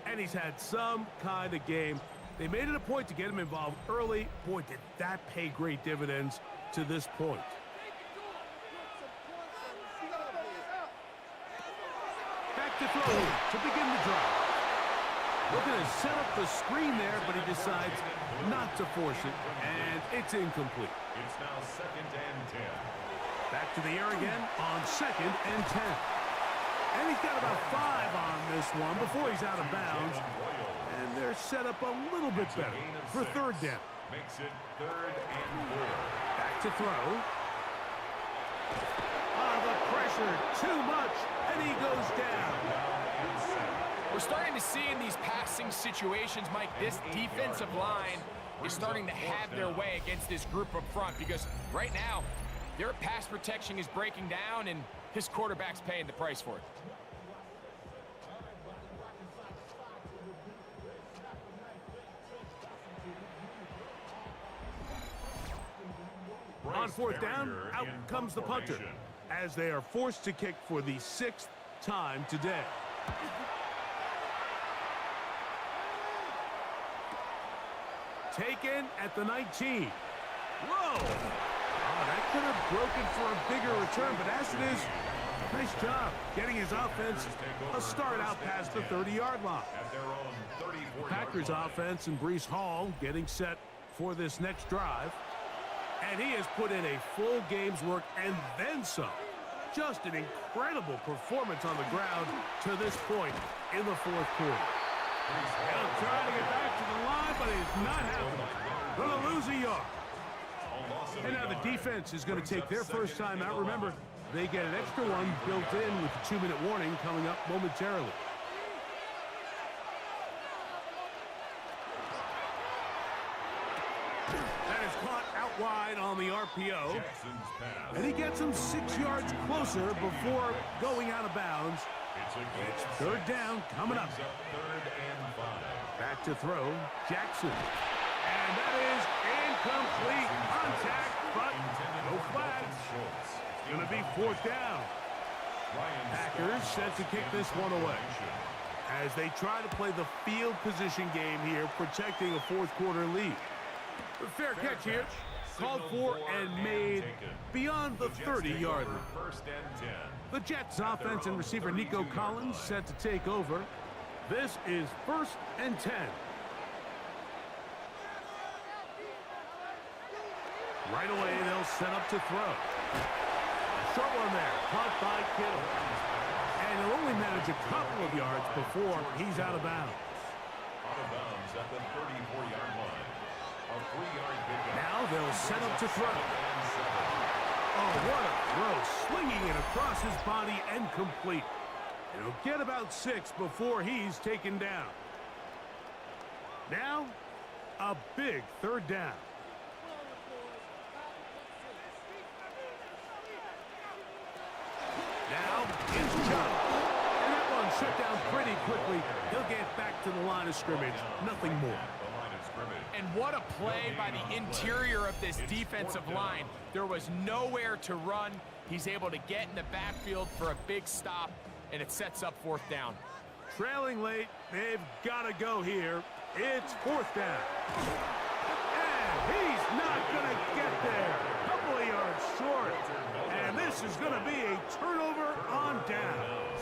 and he's had some kind of game. They made it a point to get him involved early. Boy, did that pay great dividends to this point. To throw to begin the drive. Looking to set up the screen there, but he decides not to force it, and it's incomplete. It's now second and 10. Back to the air again on second and 10. And he's got about 5 on this one before he's out of bounds. And they're set up a little bit better for third down. Makes it third and 4. Back to throw. The pressure, too much, and he goes down. We're starting to see in these passing situations, Mike, this defensive line is starting to have their way against this group up front because right now, their pass protection is breaking down and his quarterback's paying the price for it. On fourth down, out comes the punter as they are forced to kick for the 6th time today. Taken at the 19. Whoa! Oh, that could have broken for a bigger return, but as it is, nice job getting his offense a start out past the 30-yard line. Packers offense and Breece Hall getting set for this next drive. And he has put in a full game's work and then some. Just an incredible performance on the ground to this point in the fourth quarter. He'll try to get back to the line, but it's not happening. Going to lose a yard. And now the defense is going to take their first time out. Remember, they get an extra one built in with the 2-minute warning coming up momentarily. That is caught out wide on the RPO. And he gets him 6 yards closer before going out of bounds. It's third down coming up. Back to throw, Jackson. And that is incomplete contact, but no flags. It's going to be 4th down. Packers set to kick this one away as they try to play the field position game here, protecting a 4th quarter lead. The fair catch here, called for and made beyond the 30-yard line. The Jets offense and receiver Nico Collins set to take over. This is 1st and 10. Right away, they'll set up to throw. Short one there, caught by Kittle. And he'll only manage a couple of yards before he's out of bounds. Out of bounds at the 34-yard line. A 3-yard pickup. Now they'll set up to throw. Oh, what a throw. Slinging it across his body and complete. And he'll get about 6 before he's taken down. Now, a big 3rd down. Now, it's Chubb. And that one shut down pretty quickly. He'll get back to the line of scrimmage. Nothing more. And what a play by the interior of this defensive line. There was nowhere to run. He's able to get in the backfield for a big stop, and it sets up 4th down. Trailing late, they've got to go here. It's 4th down. And he's not going to get there. A couple of yards short. And this is going to be a turnover on downs.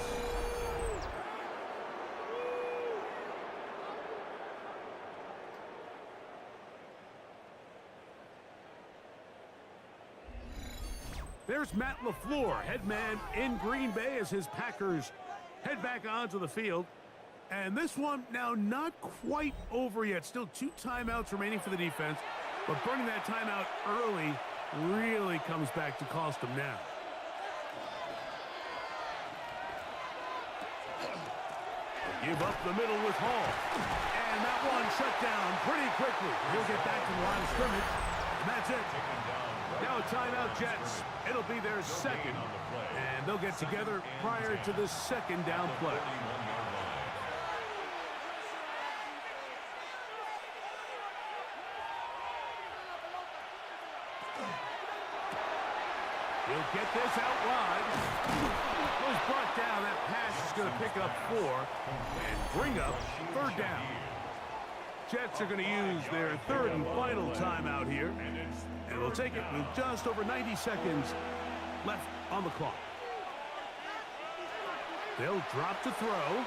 There's Matt LaFleur, head man in Green Bay as his Packers head back onto the field. And this one now not quite over yet. Still 2 timeouts remaining for the defense. But burning that timeout early really comes back to cost them now. Give up the middle with Hall. And that one shut down pretty quickly. He'll get back to the line of scrimmage. And that's it. Now a timeout, Jets. It'll be their 2nd. And they'll get together prior to the 2nd down play. He'll get this out wide. Was brought down. That pass is going to pick up 4 and bring up 3rd down. Jets are going to use their 3rd and final timeout here. And they'll take it with just over 90 seconds left on the clock. They'll drop to throw.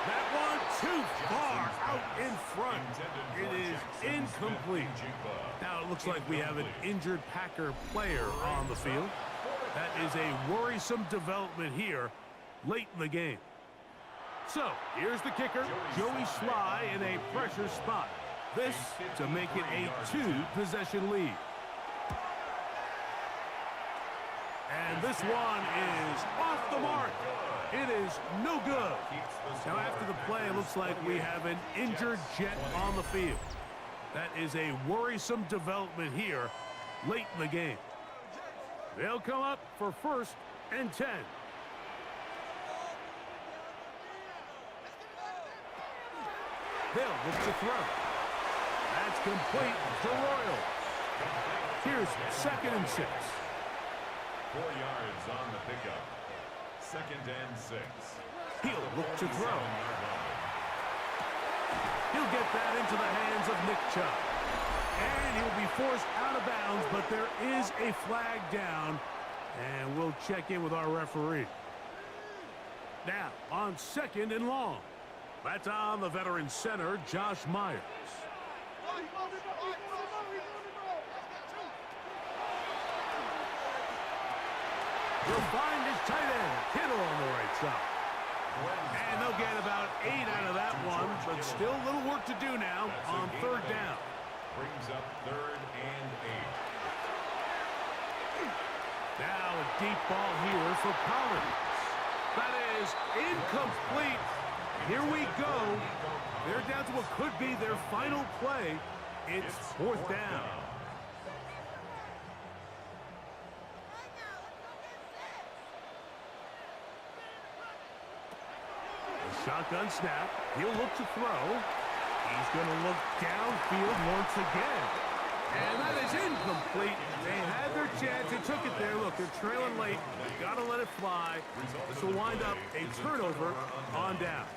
That one too far out in front. It is incomplete. Now it looks like we have an injured Packer player on the field. That is a worrisome development here late in the game. So here's the kicker, Joey Sly, in a pressure spot. This to make it a 2-possession lead. And this one is off the mark. It is no good. Now after the play, it looks like we have an injured Jet on the field. That is a worrisome development here late in the game. They'll come up for 1st and 10. They'll look to throw. That's complete to Royal. Here's 2nd and 6. 4 yards on the pickup. 2nd and 6. He'll look to throw. He'll get that into the hands of Nick Chubb. And he'll be forced out of bounds, but there is a flag down. And we'll check in with our referee. Now, on 2nd and long. That's on the veteran center, Josh Myers. He'll find his tight end, Kittle on the right side. And they'll get about 8 out of that one, but still a little work to do now on 3rd down. Brings up 3rd and 8. Now a deep ball here for Collins. That is incomplete. Here we go. They're down to what could be their final play. It's 4th down. A shotgun snap. He'll look to throw. He's going to look downfield once again. And that is incomplete. They had their chance. They took it there. Look, they're trailing late. Got to let it fly. This will wind up a turnover on downs.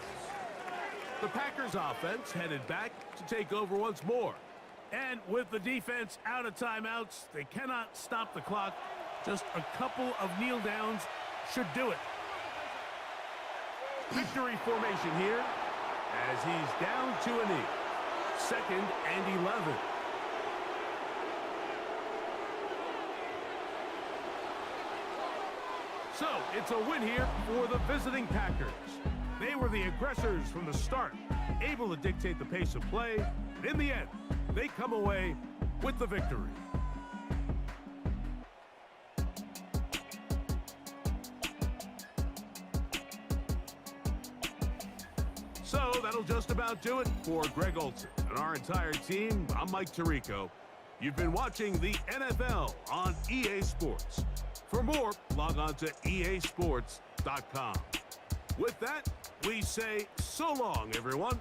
The Packers offense headed back to take over once more. And with the defense out of timeouts, they cannot stop the clock. Just a couple of kneel downs should do it. Victory formation here as he's down to a knee. 2nd and 11. So, it's a win here for the visiting Packers. They were the aggressors from the start, able to dictate the pace of play. And in the end, they come away with the victory. So, that'll just about do it for Greg Olson and our entire team. I'm Mike Tirico. You've been watching the NFL on EA Sports. For more, log on to easports.com. With that, we say so long, everyone.